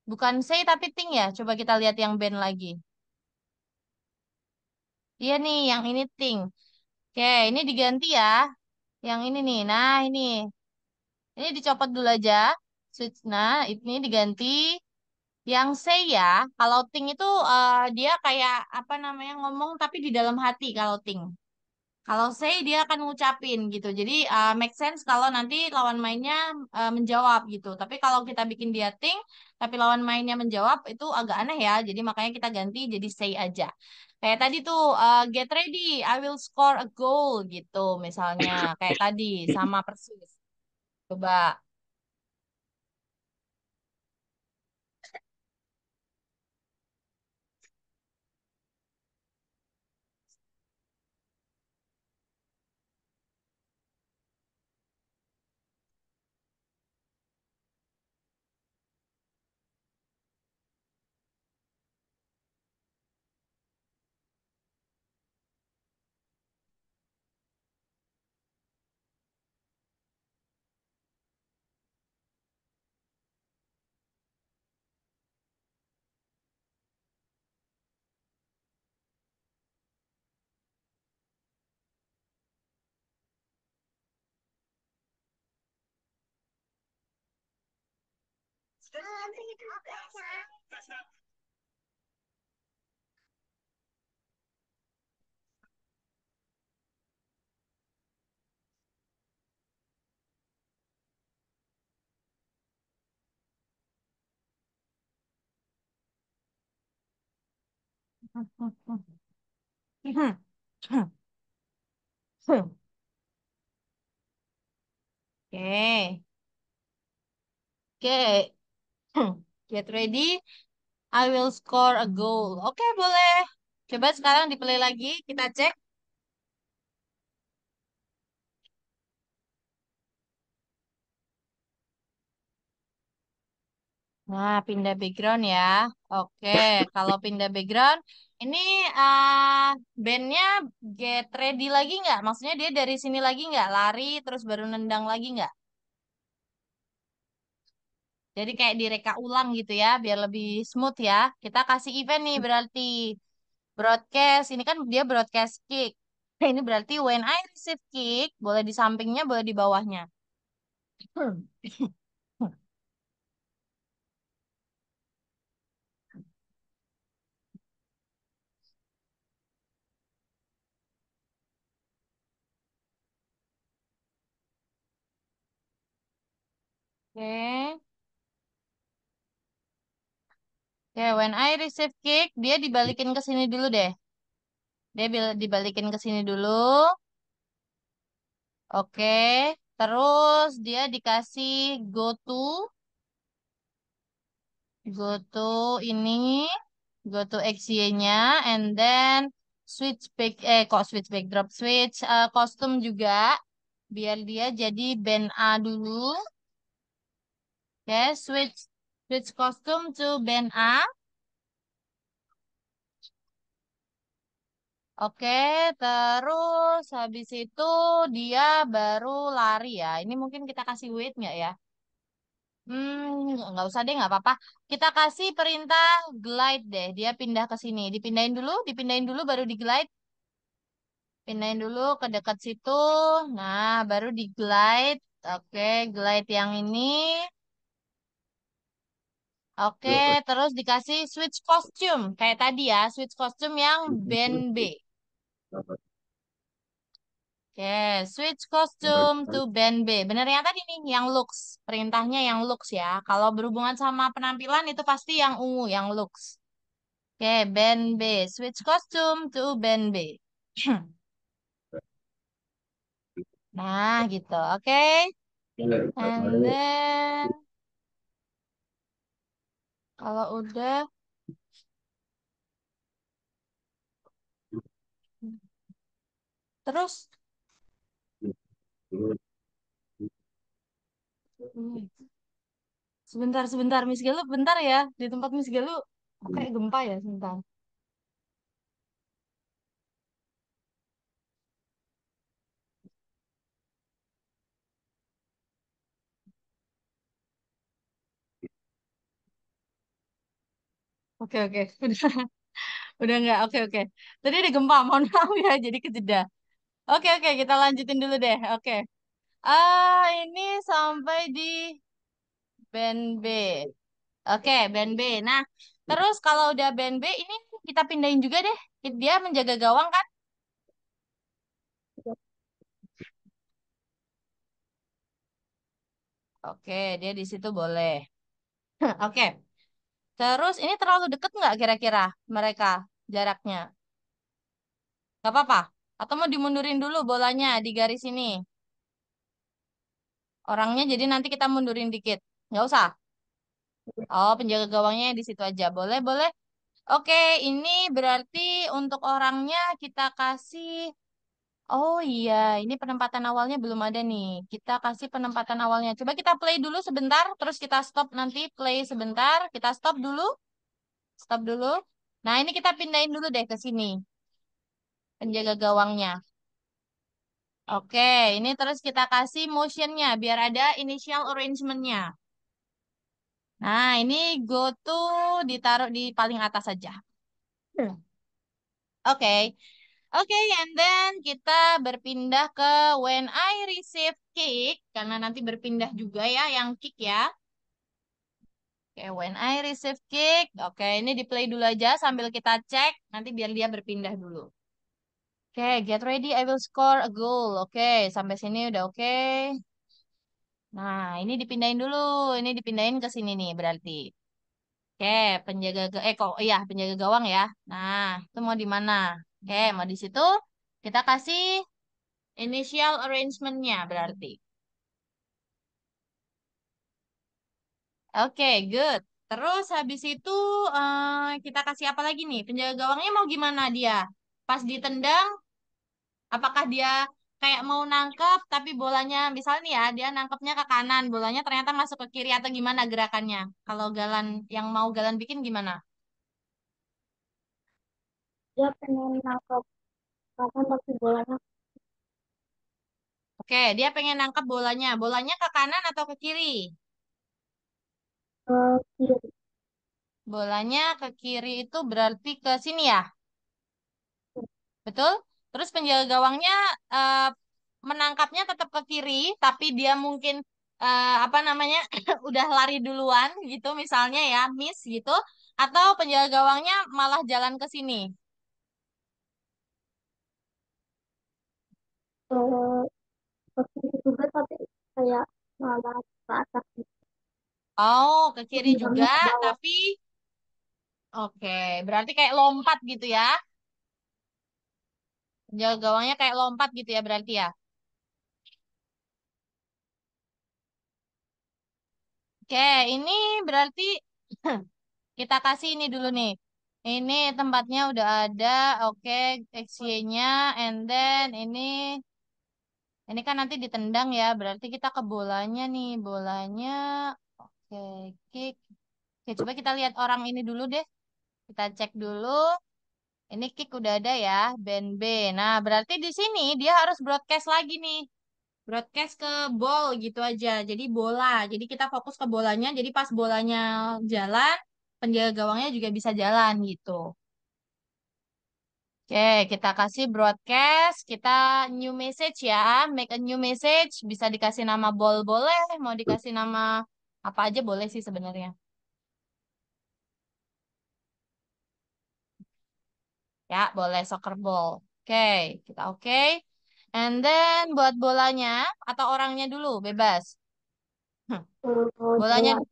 Bukan say tapi ting ya? Coba kita lihat yang band lagi. Iya nih, yang ini ting. Oke, ini diganti ya. Yang ini nih. Nah, ini. Ini dicopot dulu aja. Switch. Nah, ini diganti yang say ya. Kalau think itu dia kayak apa namanya ngomong tapi di dalam hati kalau think. Kalau say dia akan ngucapin gitu. Jadi make sense kalau nanti lawan mainnya menjawab gitu. Tapi kalau kita bikin dia think tapi lawan mainnya menjawab itu agak aneh ya. Jadi makanya kita ganti jadi say aja. Kayak tadi tuh get ready, I will score a goal gitu misalnya. Kayak tadi sama persis. Coba. Oke. Oke. Get ready. I will score a goal. Oke, boleh. Coba sekarang di play lagi. Kita cek. Nah, pindah background ya. Oke, kalau pindah background, ini bandnya get ready lagi nggak? Maksudnya dia dari sini lagi nggak? Lari terus baru nendang lagi nggak? Jadi kayak direka ulang gitu ya, biar lebih smooth ya. Kita kasih event nih berarti. Broadcast, ini kan dia broadcast kick. Ini berarti when I receive kick, boleh di sampingnya, boleh di bawahnya. Oke. Oke, when I receive kick, dia dibalikin ke sini dulu deh. Dia dibalikin ke sini dulu. Oke. Terus dia dikasih go to ini, go to XY-nya, and then switch back, kok switch backdrop, switch kostum juga, biar dia jadi band A dulu. Oke, switch kostum to band A. Oke, terus habis itu dia baru lari ya. Ini mungkin kita kasih weight nggak ya? Nggak usah deh, nggak apa-apa. Kita kasih perintah glide deh. Dia pindah ke sini. Dipindahin dulu baru di glide. Pindahin dulu ke dekat situ. Nah, baru di glide. Oke, glide yang ini. Oke, terus dikasih switch costume. Kayak tadi ya, switch costume yang band B. Oke, switch costume to band B. Bener yang tadi nih, yang looks. Perintahnya yang looks ya. Kalau berhubungan sama penampilan itu pasti yang ungu, yang looks. Oke, band B. Switch costume to band B. Nah, gitu. Oke. And then, kalau udah, terus, hmm, sebentar, Miss Galuh, bentar ya. Di tempat Miss Galuh, kayak gempa ya, sebentar. Oke. Udah nggak? Oke. Tadi ada gempa, mohon maaf ya, jadi kejeda. Oke, kita lanjutin dulu deh. Oke. Ini sampai di band B. Oke, band B. Nah, terus kalau udah band B ini kita pindahin juga deh. Dia menjaga gawang kan? Oke, dia di situ boleh. Oke. Terus ini terlalu deket nggak kira-kira mereka jaraknya? Gak apa-apa. Atau mau dimundurin dulu bolanya di garis ini? Orangnya jadi nanti kita mundurin dikit. Nggak usah. Oh, penjaga gawangnya di situ aja. Boleh, boleh. Oke, ini berarti untuk orangnya kita kasih. Oh iya, ini penempatan awalnya belum ada nih. Kita kasih penempatan awalnya. Coba kita play dulu sebentar, terus kita stop nanti. Play sebentar, kita stop dulu. Stop dulu. Nah, ini kita pindahin dulu deh ke sini. Penjaga gawangnya. Oke, ini terus kita kasih motionnya biar ada initial arrangementnya. Nah, ini go to ditaruh di paling atas saja. Hmm. Oke, oke, and then kita berpindah ke when I receive kick, karena nanti berpindah juga ya, yang kick ya. Oke, when I receive kick, oke, ini di play dulu aja sambil kita cek, nanti biar dia berpindah dulu. Oke, get ready, I will score a goal. Oke, sampai sini udah oke. Nah, ini dipindahin dulu. Ini dipindahin ke sini nih berarti. Oke, kok iya penjaga gawang ya. Nah, itu mau di mana? Oke, mau di situ. Kita kasih initial arrangement-nya berarti. Oke, good. Terus habis itu kita kasih apa lagi nih? Penjaga gawangnya mau gimana dia? Pas ditendang, apakah dia kayak mau nangkep tapi bolanya misalnya nih ya dia nangkepnya ke kanan, bolanya ternyata masuk ke kiri atau gimana gerakannya? Kalau Galan yang mau Galan bikin gimana? Dia pengen nangkep kapan tapi bolanya Oke, dia pengen nangkep bolanya. Bolanya ke kanan atau ke kiri? ke kiri. Bolanya ke kiri itu berarti ke sini ya? Betul? Terus penjaga gawangnya eh, menangkapnya tetap ke kiri, tapi dia mungkin apa namanya udah lari duluan gitu misalnya ya, miss gitu. Atau penjaga gawangnya malah jalan ke sini. Ke, ke kiri juga tapi kayak malah ke atas gitu. Oh, ke kiri juga, Tendangnya ke bawah. tapi oke, berarti kayak lompat gitu ya. Penjaga gawangnya kayak lompat gitu ya berarti ya. Oke, ini berarti kita kasih ini dulu nih. Ini tempatnya udah ada, oke, XY-nya, and then ini kan nanti ditendang ya, berarti kita ke bolanya nih, bolanya, oke, kick. Oke, coba kita lihat orang ini dulu deh, kita cek dulu. Ini kick udah ada ya, band B. Nah, berarti di sini dia harus broadcast lagi nih, broadcast ke ball gitu aja. Jadi bola, jadi kita fokus ke bolanya. Jadi pas bolanya jalan, penjaga gawangnya juga bisa jalan gitu. Oke, kita kasih broadcast, kita new message ya, make a new message, bisa dikasih nama ball boleh, mau dikasih nama apa aja boleh sih sebenarnya. Ya, boleh soccer ball. Oke, kita oke. And then buat bolanya atau orangnya dulu bebas. Hmm, Bolanya Jalan.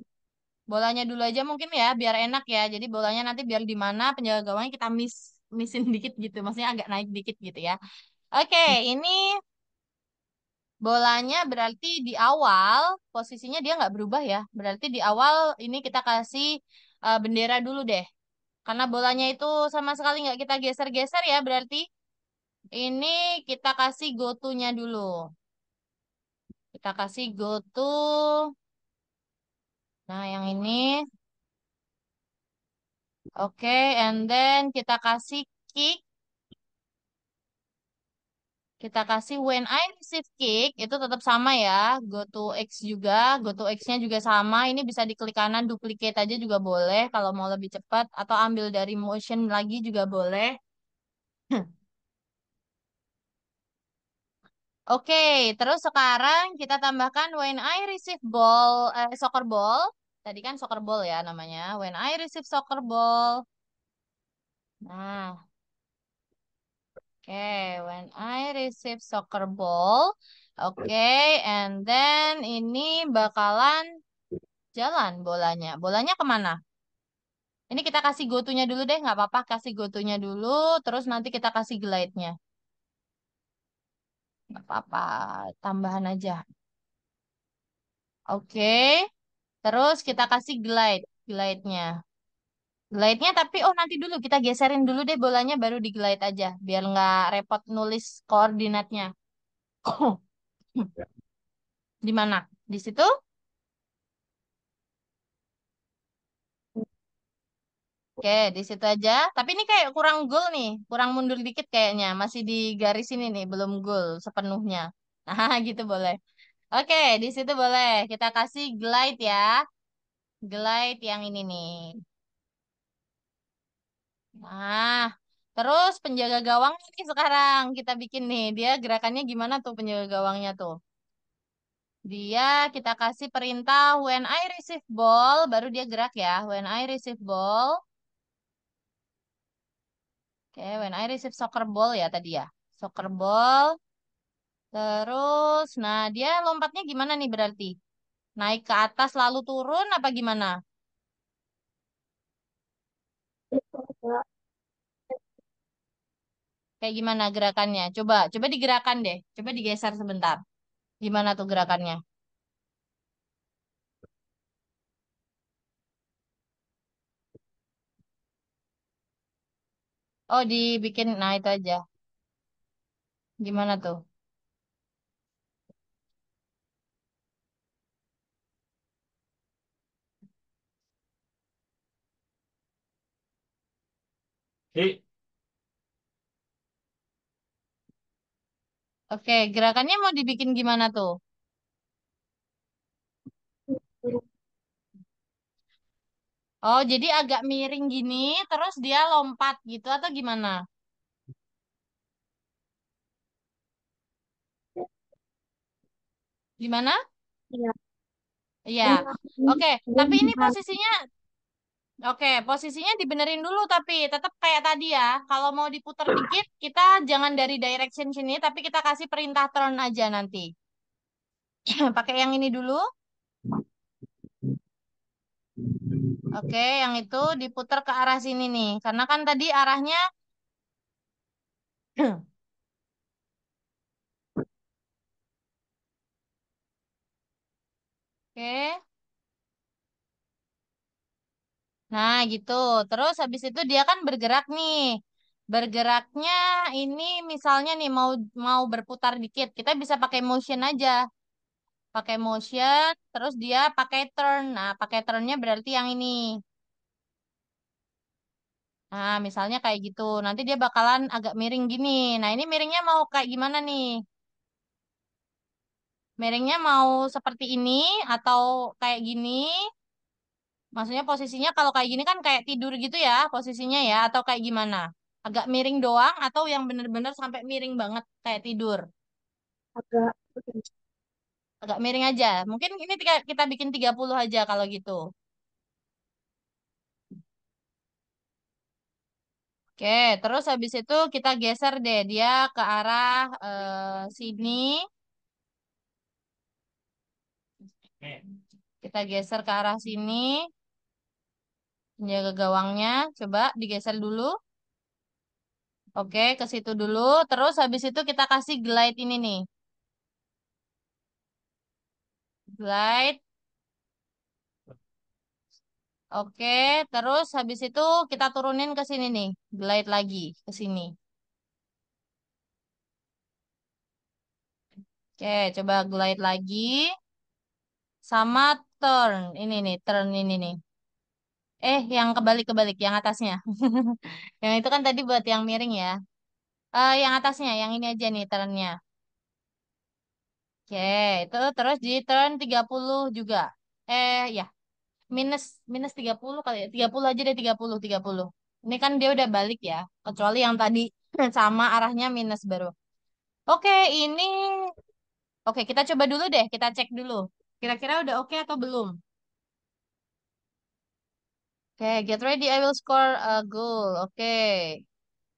bolanya dulu aja mungkin ya, biar enak ya. Jadi bolanya nanti biar di mana penjaga gawangnya kita missin dikit gitu, maksudnya agak naik dikit gitu ya. Oke, ini bolanya berarti di awal posisinya dia nggak berubah ya. Berarti di awal ini kita kasih bendera dulu deh. Karena bolanya itu sama sekali nggak kita geser-geser ya. Berarti ini kita kasih go to-nya dulu. Kita kasih go to. Nah yang ini. Oke, and then kita kasih kick. Kita kasih when I receive kick itu tetap sama ya. Go to X juga, go to X-nya juga sama. Ini bisa diklik kanan, duplicate aja juga boleh kalau mau lebih cepat atau ambil dari motion lagi juga boleh. Oke, terus sekarang kita tambahkan when I receive ball, soccer ball. Tadi kan soccer ball ya namanya. When I receive soccer ball. Nah, oke, when I receive soccer ball. Oke, and then ini bakalan jalan bolanya. Bolanya kemana? Ini kita kasih go-to-nya dulu deh, nggak apa-apa. Kasih go-to-nya dulu, terus nanti kita kasih glide-nya. Nggak apa-apa, tambahan aja. Oke, terus kita kasih glide-nya. Glide-nya tapi, oh nanti dulu kita geserin dulu deh bolanya baru di glide aja. Biar nggak repot nulis koordinatnya. Di mana? Di situ? Oke, di situ aja. Tapi ini kayak kurang goal nih, kurang mundur dikit kayaknya. Masih di garis ini nih, belum goal sepenuhnya. Nah, gitu boleh. Oke, di situ boleh. Kita kasih glide ya. Glide yang ini nih. Nah, terus penjaga gawang nih sekarang kita bikin nih. Dia gerakannya gimana tuh penjaga gawangnya tuh? Dia kita kasih perintah when I receive ball, baru dia gerak ya. When I receive ball. Oke, when I receive soccer ball ya tadi ya. Soccer ball. Terus, nah dia lompatnya gimana nih berarti? Naik ke atas lalu turun apa gimana? Agak Kayak gimana gerakannya? Coba, coba digerakkan deh. Coba digeser sebentar. Gimana tuh gerakannya? Oh, dibikin, nah itu aja. Gimana tuh? Eh, Oke, gerakannya mau dibikin gimana tuh? Oh, jadi agak miring gini, terus dia lompat gitu atau gimana? Gimana? ya, Iya. ini Oke, dia tapi ini benar. posisinya, oke, posisinya dibenerin dulu tapi tetap kayak tadi ya. Kalau mau diputar dikit, kita jangan dari direction sini, tapi kita kasih perintah turn aja nanti. Pakai yang ini dulu. Oke, yang itu diputar ke arah sini nih. Karena kan tadi arahnya, oke. Nah, gitu. Terus habis itu dia kan bergerak nih. Bergeraknya ini misalnya nih mau mau berputar dikit, kita bisa pakai motion aja. Pakai motion, terus dia pakai turn. Nah, pakai turnnya berarti yang ini. Nah, misalnya kayak gitu. Nanti dia bakalan agak miring gini. Nah, ini miringnya mau kayak gimana nih? Miringnya mau seperti ini atau kayak gini? Maksudnya posisinya kalau kayak gini kan kayak tidur gitu ya posisinya ya atau kayak gimana? Agak miring doang atau yang bener-bener sampai miring banget kayak tidur? Agak Agak miring aja. Mungkin ini kita bikin 30 aja kalau gitu. Oke, terus habis itu kita geser deh dia ke arah sini. Kita geser ke arah sini. Penjaga gawangnya. Coba digeser dulu. Oke, ke situ dulu. Terus habis itu kita kasih glide ini nih. Glide. Oke, terus habis itu kita turunin ke sini nih, glide lagi ke sini. Oke, coba glide lagi sama turn. Ini nih, turn ini nih. Yang kebalik-kebalik, yang atasnya. Yang itu kan tadi buat yang miring ya. Yang atasnya, yang ini aja nih turnnya. Oke, itu terus di turn 30 juga. Ya, minus minus 30 kali ya. 30 aja deh, 30 30. Ini kan dia udah balik ya, kecuali yang tadi sama arahnya minus baru. Oke, ini. Oke, kita coba dulu deh. Kita cek dulu. Kira-kira udah oke atau belum? Oke, get ready. I will score a goal. Oke.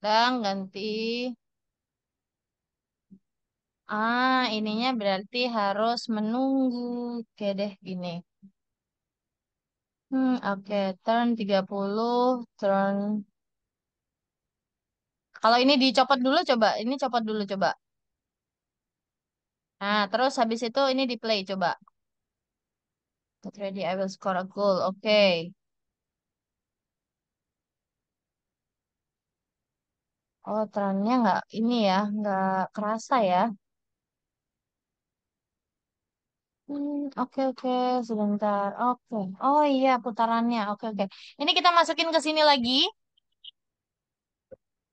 Dan ganti. Ininya berarti harus menunggu. Oke deh, gini. Oke. Turn 30. Turn. Kalau ini dicopot dulu, coba. Ini copot dulu, coba. Nah, terus habis itu ini di play, coba. Get ready. I will score a goal. Oke. Oh, trennya nggak ini ya, nggak kerasa ya. Oke oke sebentar. Oke. Oh iya putarannya. Oke oke. Ini kita masukin ke sini lagi.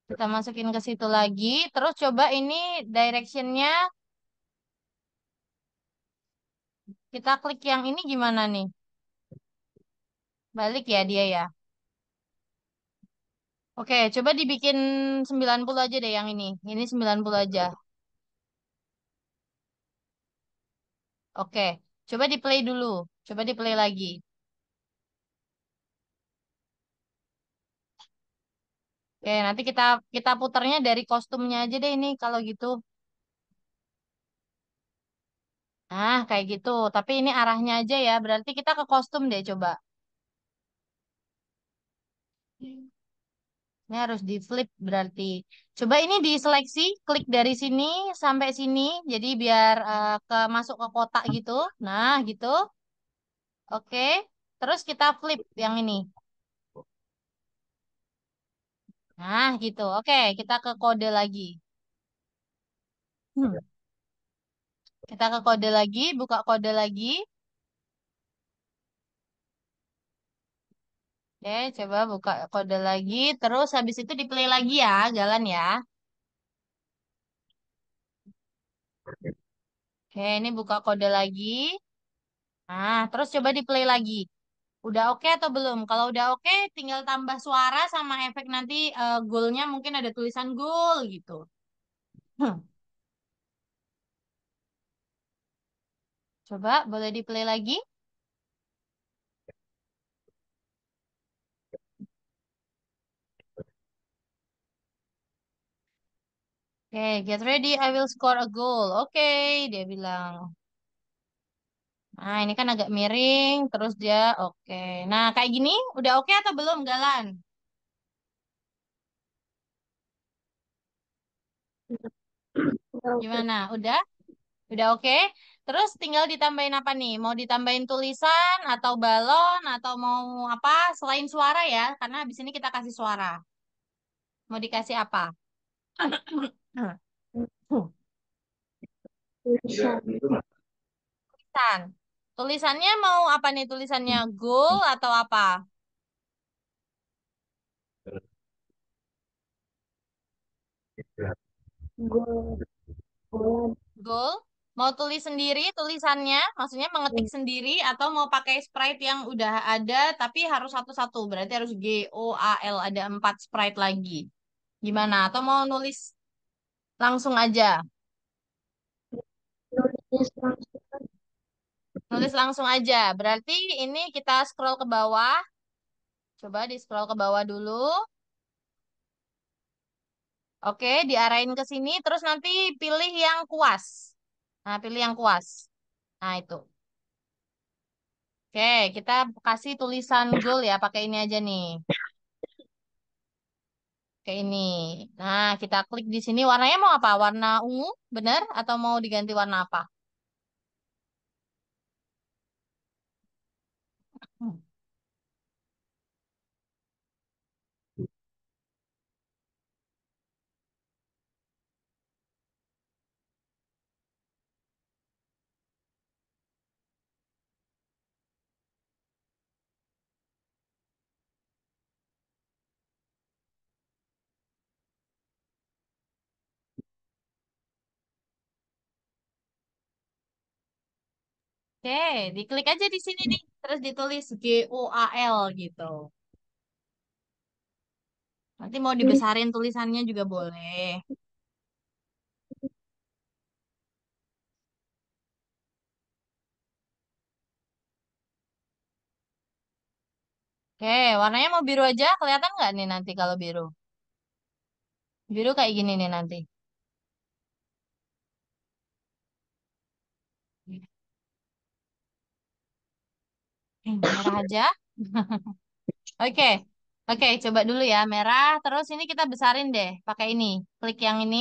Kita masukin ke situ lagi. Terus coba ini directionnya kita klik yang ini gimana nih? Balik ya dia ya. Oke, coba dibikin 90 aja deh yang ini. Ini 90 aja. Oke. Coba di play dulu. Coba di play lagi. Oke, nanti kita kita putarnya dari kostumnya aja deh ini kalau gitu. Nah, kayak gitu. Tapi ini arahnya aja ya. Berarti kita ke kostum deh coba. Ini harus di flip berarti. Coba ini diseleksi, klik dari sini sampai sini. Jadi biar masuk ke kotak gitu. Nah, gitu. Oke. Terus kita flip yang ini. Nah, gitu. Oke, kita ke kode lagi. Hmm. Kita ke kode lagi, buka kode lagi. Oke, coba buka kode lagi. Terus habis itu di play lagi ya, jalan ya. Oke, ini buka kode lagi. Nah, terus coba di play lagi. Udah oke atau belum? Kalau udah oke, tinggal tambah suara sama efek nanti goalnya mungkin ada tulisan goal gitu. Hmm. Coba boleh di play lagi. Oke, get ready, I will score a goal. Oke, dia bilang. Nah, ini kan agak miring, terus dia oke. Nah, kayak gini udah oke atau belum, Galan? Udah oke. Gimana? Udah? Udah oke? Terus tinggal ditambahin apa nih? Mau ditambahin tulisan atau balon atau mau apa? Selain suara ya, karena habis ini kita kasih suara. Mau dikasih apa? Tulisan. Tulisan. Tulisannya mau apa nih tulisannya? Goal atau apa? Gue bola. Goal. Mau tulis sendiri tulisannya, maksudnya mengetik sendiri atau mau pakai sprite yang udah ada tapi harus satu-satu. Berarti harus GOAL ada 4 sprite lagi. Gimana? Atau mau nulis langsung aja? Nulis langsung. Nulis langsung aja. Berarti ini kita scroll ke bawah. Coba di scroll ke bawah dulu. Oke, diarahin ke sini terus nanti pilih yang kuas. Nah, pilih yang kuas. Nah, itu. Oke, kita kasih tulisan goal ya, pakai ini aja nih. Kayak ini. Nah, kita klik di sini. Warnanya mau apa? Warna ungu, bener? Atau mau diganti warna apa? Hmm. Oke, diklik aja di sini nih. Terus ditulis GOAL gitu. Nanti mau Tulis. dibesarin tulisannya juga boleh. Oke, warnanya mau biru aja. Kelihatan nggak nih nanti kalau biru? Biru kayak gini nih nanti. Merah aja. Oke, oke, coba dulu ya merah. Terus ini kita besarin deh, pakai ini. Klik yang ini.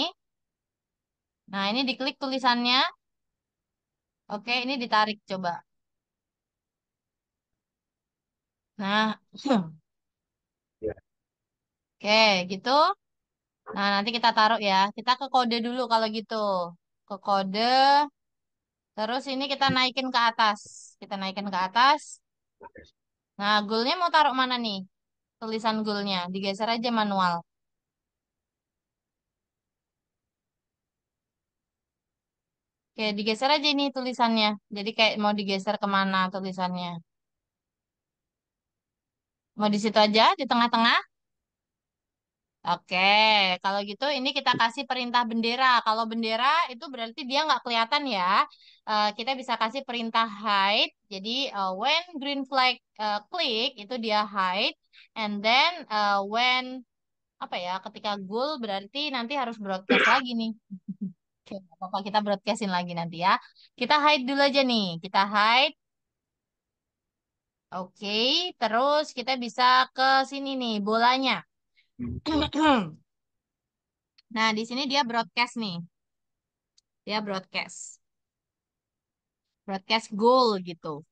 Nah, ini diklik tulisannya. Oke, ini ditarik coba. Nah, oke, gitu. Nah, nanti kita taruh ya. Kita ke kode dulu kalau gitu. Ke kode. Terus ini kita naikin ke atas. Kita naikin ke atas. Nah, goalnya mau taruh mana nih? Tulisan goalnya. Digeser aja manual. Oke, digeser aja ini tulisannya. Jadi kayak mau digeser kemana tulisannya. Mau di situ aja, di tengah-tengah. Oke, kalau gitu ini kita kasih perintah bendera. Kalau bendera itu berarti dia nggak kelihatan ya. Kita bisa kasih perintah hide. Jadi when green flag klik itu dia hide. And then when apa ya? Ketika goal berarti nanti harus broadcast lagi nih. Oke, nggak apa-apa kita broadcastin lagi nanti ya. Kita hide dulu aja nih. Kita hide. Oke, terus kita bisa ke sini nih bolanya. Nah, di sini dia broadcast nih. Dia broadcast. Broadcast goal gitu.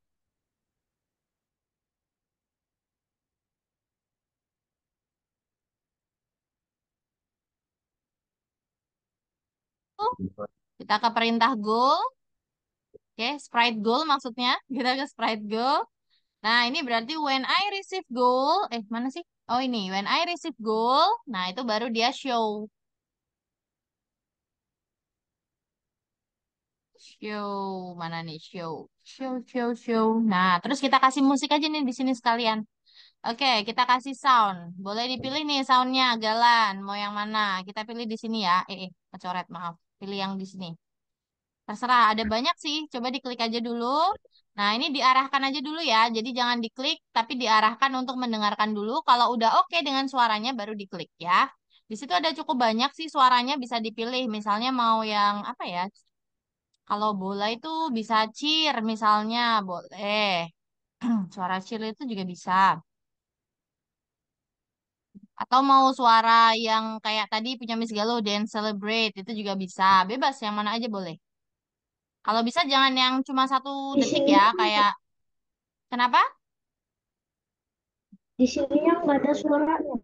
Kita ke perintah goal. Oke, sprite goal maksudnya. Kita ke sprite goal. Nah, ini berarti when I receive goal. Mana sih? Oh, ini. When I receive goal. Nah, itu baru dia show. Show. Mana nih? Show. Show, show, show. Nah, terus kita kasih musik aja nih di sini sekalian. Oke, kita kasih sound. Boleh dipilih nih soundnya, Galan. Mau yang mana? Kita pilih di sini ya. Kecoret, maaf. Pilih yang di sini. Terserah, ada banyak sih. Coba diklik aja dulu. Nah, ini diarahkan aja dulu ya. Jadi jangan diklik, tapi diarahkan untuk mendengarkan dulu. Kalau udah oke dengan suaranya, baru diklik ya. Di situ ada cukup banyak sih suaranya bisa dipilih. Misalnya mau yang apa ya? Kalau bola itu bisa cheer misalnya, boleh. Suara cheer itu juga bisa. Atau mau suara yang kayak tadi punya Miss Galuh, Dance Celebrate, itu juga bisa. Bebas, yang mana aja boleh. Kalau bisa jangan yang cuma 1 detik Di ya, sininya kayak kenapa? di sininya nggak ada suaranya.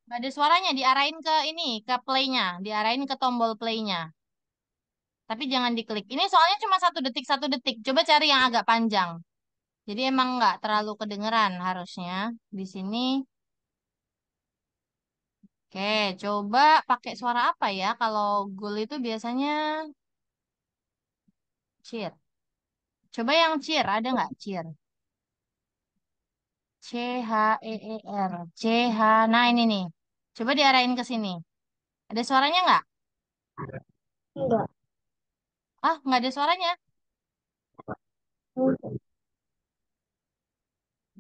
Gak ada suaranya, diarahin ke ini, ke play-nya, diarahin ke tombol play-nya. Tapi jangan diklik. Ini soalnya cuma 1 detik, 1 detik. Coba cari yang agak panjang. Jadi emang nggak terlalu kedengeran harusnya di sini. Oke, coba pakai suara apa ya? Kalau goal itu biasanya cheer. Coba yang cheer, ada nggak cheer? CHEER. CH. Nah ini nih. Coba diarahin ke sini. Ada suaranya nggak? Enggak. Ah, nggak ada suaranya.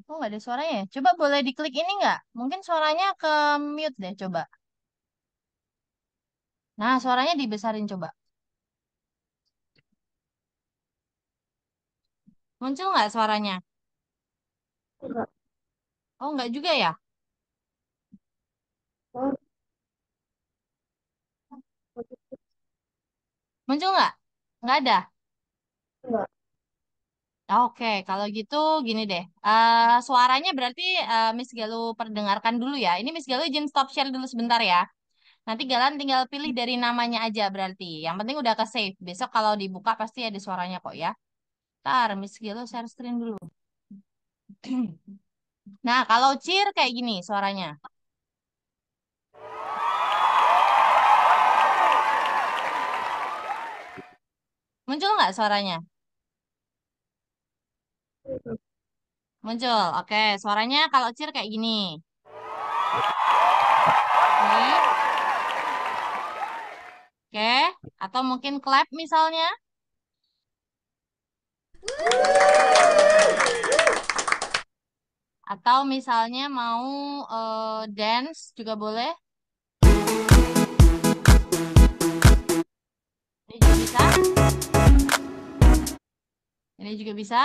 Oh, nggak ada suaranya ya? Coba boleh diklik ini nggak? Mungkin suaranya ke mute deh, coba. Nah, suaranya dibesarin coba. Muncul nggak suaranya? Enggak. Oh, nggak juga ya? Oh, Muncul nggak? Nggak ada. enggak. Oke, kalau gitu gini deh. Suaranya berarti Miss Galuh perdengarkan dulu ya. Ini Miss Galuh izin stop share dulu sebentar ya. Nanti Galan tinggal pilih dari namanya aja berarti. Yang penting udah ke save. Besok kalau dibuka pasti ada suaranya kok ya. Ntar Miss Galuh share screen dulu. Nah, kalau cheer kayak gini suaranya. Muncul nggak suaranya? Muncul. Oke, suaranya kalau cheer kayak gini. Oke, oke. Atau mungkin clap misalnya. Atau misalnya mau dance juga boleh. Ini juga bisa. Ini juga bisa.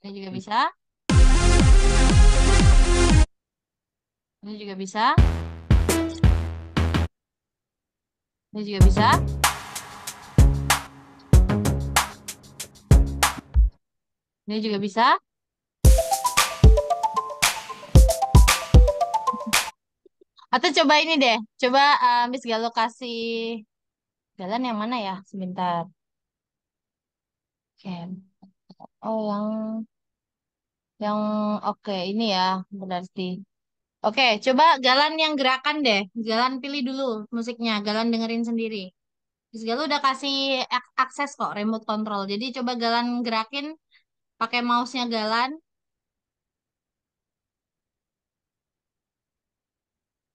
Ini juga bisa. Ini juga bisa. Ini juga bisa. Ini juga bisa. Atau coba ini deh. Coba Miss Galuh kasih jalan yang mana ya? Sebentar. Oke. Oh, yang oke ini ya berarti. Oke, coba Galan yang gerakan deh. Galan pilih dulu musiknya. Galan dengerin sendiri. Miss Galuh udah kasih akses kok remote control. Jadi coba Galan gerakin pakai mouse-nya Galan.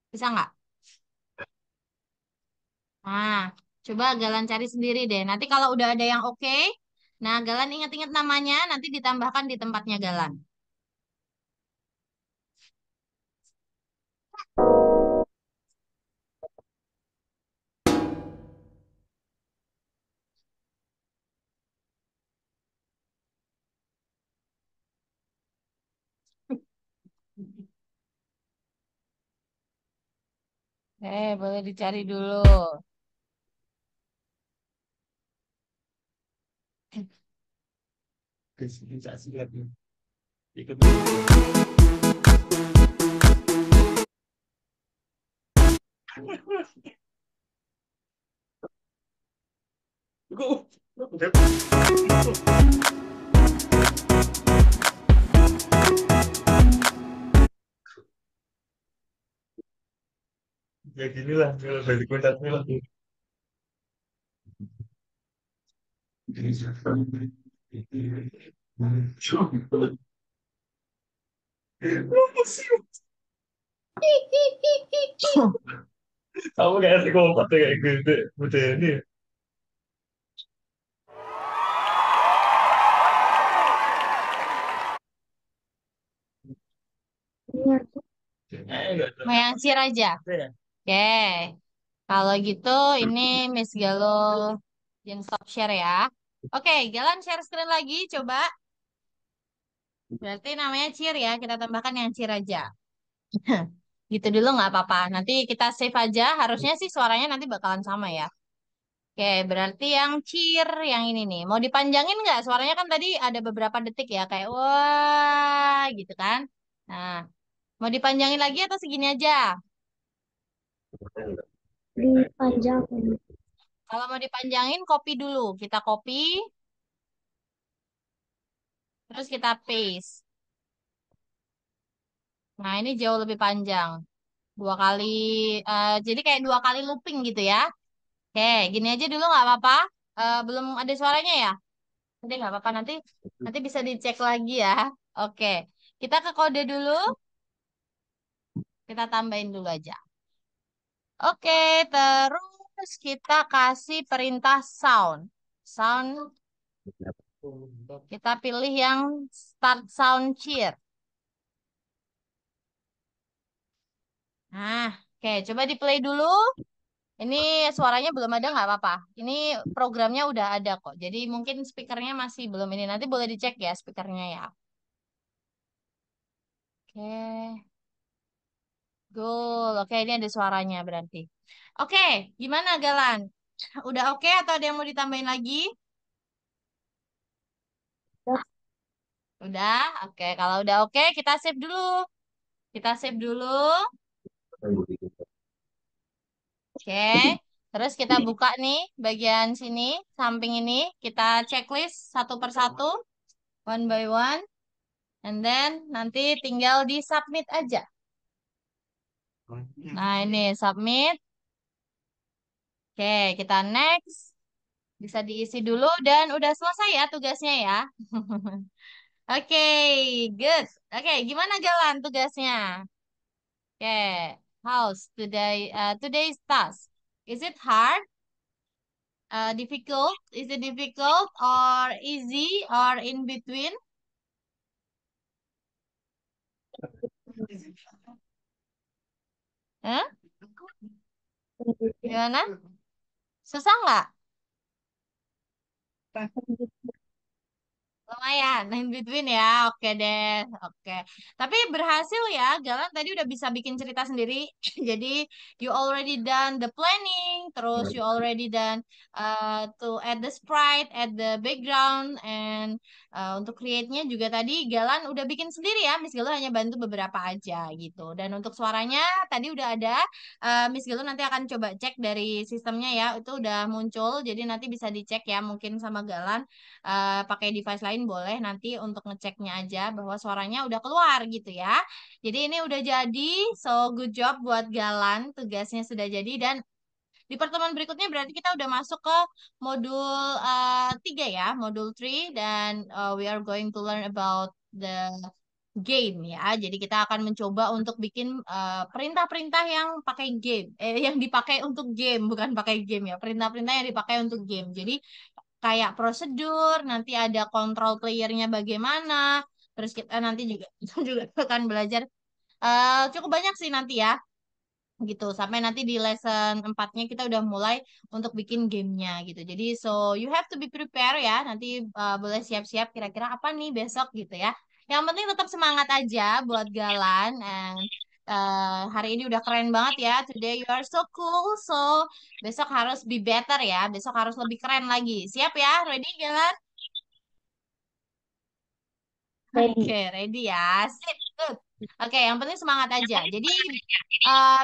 Bisa nggak? Nah, coba Galan cari sendiri deh. Nanti kalau udah ada yang oke, nah Galan ingat-ingat namanya, nanti ditambahkan di tempatnya Galan. Boleh dicari dulu. Ya gini lah, kalau balik kontaknya lah. Kamu kayak psikopat ya, kayak gitu. Udah ini. Iya. Mau yang cheer aja. Oke. Kalau gitu ini Miss Galuh yang stop share ya. Oke, Galan share screen lagi coba. Berarti namanya cheer ya. Kita tambahkan yang cheer aja. Gitu dulu nggak apa-apa. Nanti kita save aja. Harusnya sih suaranya nanti bakalan sama ya. Oke, berarti yang cheer yang ini nih. Mau dipanjangin nggak? Suaranya kan tadi ada beberapa detik ya. Kayak wah gitu kan. Nah, mau dipanjangin lagi atau segini aja? Dipanjangin. Kalau mau dipanjangin, copy dulu. Kita copy, terus kita paste. Nah, ini jauh lebih panjang. Dua kali, jadi kayak dua kali looping gitu ya. Oke, gini aja dulu nggak apa-apa. Belum ada suaranya ya? Jadi nggak apa-apa nanti, nanti bisa dicek lagi ya. Oke, kita ke kode dulu. Kita tambahin dulu aja. Oke, terus kita kasih perintah sound. Sound, kita pilih yang start sound cheer. Nah, oke, coba di play dulu. Ini suaranya belum ada nggak apa-apa. Ini programnya udah ada kok. Jadi mungkin speakernya masih belum ini. Nanti boleh dicek ya speakernya ya. Oke, goal. Oke, ini ada suaranya berarti. Oke, gimana Galan? Udah oke atau ada yang mau ditambahin lagi? Dah. Udah, oke. Kalau udah oke, kita save dulu. Kita save dulu. Oke. Terus kita buka nih bagian sini, samping ini. Kita checklist satu persatu, one by one. And then nanti tinggal di submit aja. Nah, ini submit. Oke, kita next. Bisa diisi dulu dan udah selesai ya tugasnya ya. Oke, good. Oke, gimana jalan tugasnya? Oke, how's today's task? Is it hard? Difficult? Is it difficult or easy or in between? Hah? Gimana? Susah nggak? Lumayan, in between ya. Oke deh. Oke. Tapi berhasil ya. Galan tadi udah bisa bikin cerita sendiri. Jadi, you already done the planning, terus you already done to add the sprite, add the background, and untuk create-nya juga tadi Galan udah bikin sendiri ya. Miss Galuh hanya bantu beberapa aja gitu. Dan untuk suaranya tadi udah ada. Miss Galuh nanti akan coba cek dari sistemnya ya. Itu udah muncul. Jadi nanti bisa dicek ya mungkin sama Galan pakai device lain boleh nanti untuk ngeceknya aja bahwa suaranya udah keluar gitu ya. Jadi ini udah jadi, so good job buat Galan, tugasnya sudah jadi dan di pertemuan berikutnya berarti kita udah masuk ke modul 3 ya, modul 3 dan we are going to learn about the game ya. Jadi kita akan mencoba untuk bikin perintah-perintah yang pakai game, yang dipakai untuk game, bukan pakai game ya. Perintah-perintah yang dipakai untuk game. Jadi kayak prosedur, nanti ada kontrol playernya bagaimana, terus kita nanti juga juga akan belajar cukup banyak sih nanti ya, gitu. Sampai nanti di lesson 4-nya kita udah mulai untuk bikin gamenya gitu. Jadi so you have to be prepare ya, nanti boleh siap-siap kira-kira apa nih besok gitu ya. Yang penting tetap semangat aja buat Galan, and hari ini udah keren banget ya. Today you are so cool, so besok harus be better ya. Besok harus lebih keren lagi. Siap ya? Ready, Galan? Oke, Ready. ready ya. Sip, good. Oke, yang penting semangat aja. Jadi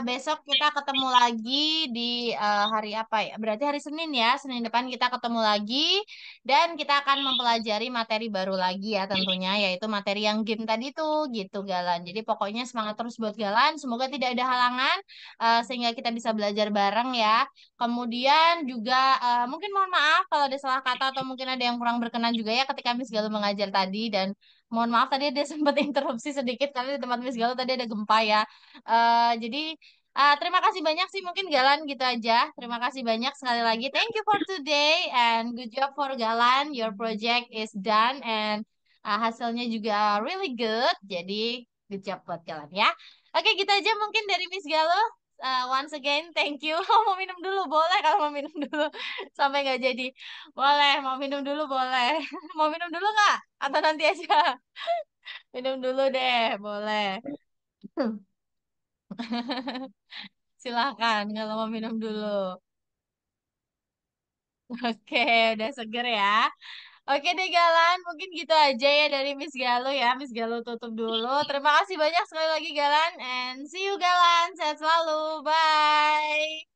besok kita ketemu lagi di hari apa ya? Berarti hari Senin ya. Senin depan kita ketemu lagi dan kita akan mempelajari materi baru lagi ya tentunya, yaitu materi yang game tadi tuh gitu Galan. Jadi pokoknya semangat terus buat Galan. Semoga tidak ada halangan sehingga kita bisa belajar bareng ya. Kemudian juga mungkin mohon maaf kalau ada salah kata atau mungkin ada yang kurang berkenan juga ya ketika Miss Galuh mengajar tadi, dan mohon maaf tadi ada sempat interupsi sedikit karena di tempat Miss Galuh tadi ada gempa ya. Jadi terima kasih banyak sih mungkin Galan gitu aja. Terima kasih banyak sekali lagi. Thank you for today and good job for Galan. Your project is done and hasilnya juga really good. Jadi good job buat Galan ya. Oke, gitu aja mungkin dari Miss Galuh. Once again, thank you. Mau minum dulu boleh kalau mau minum dulu sampai nggak jadi. Boleh, mau minum dulu boleh. Mau minum dulu nggak? Atau nanti aja? Minum dulu deh, boleh. Silahkan kalau mau minum dulu. Oke, udah seger ya. Oke deh Galan, mungkin gitu aja ya dari Miss Galuh ya. Miss Galuh tutup dulu. Terima kasih banyak sekali lagi Galan. And see you Galan. Sehat selalu. Bye.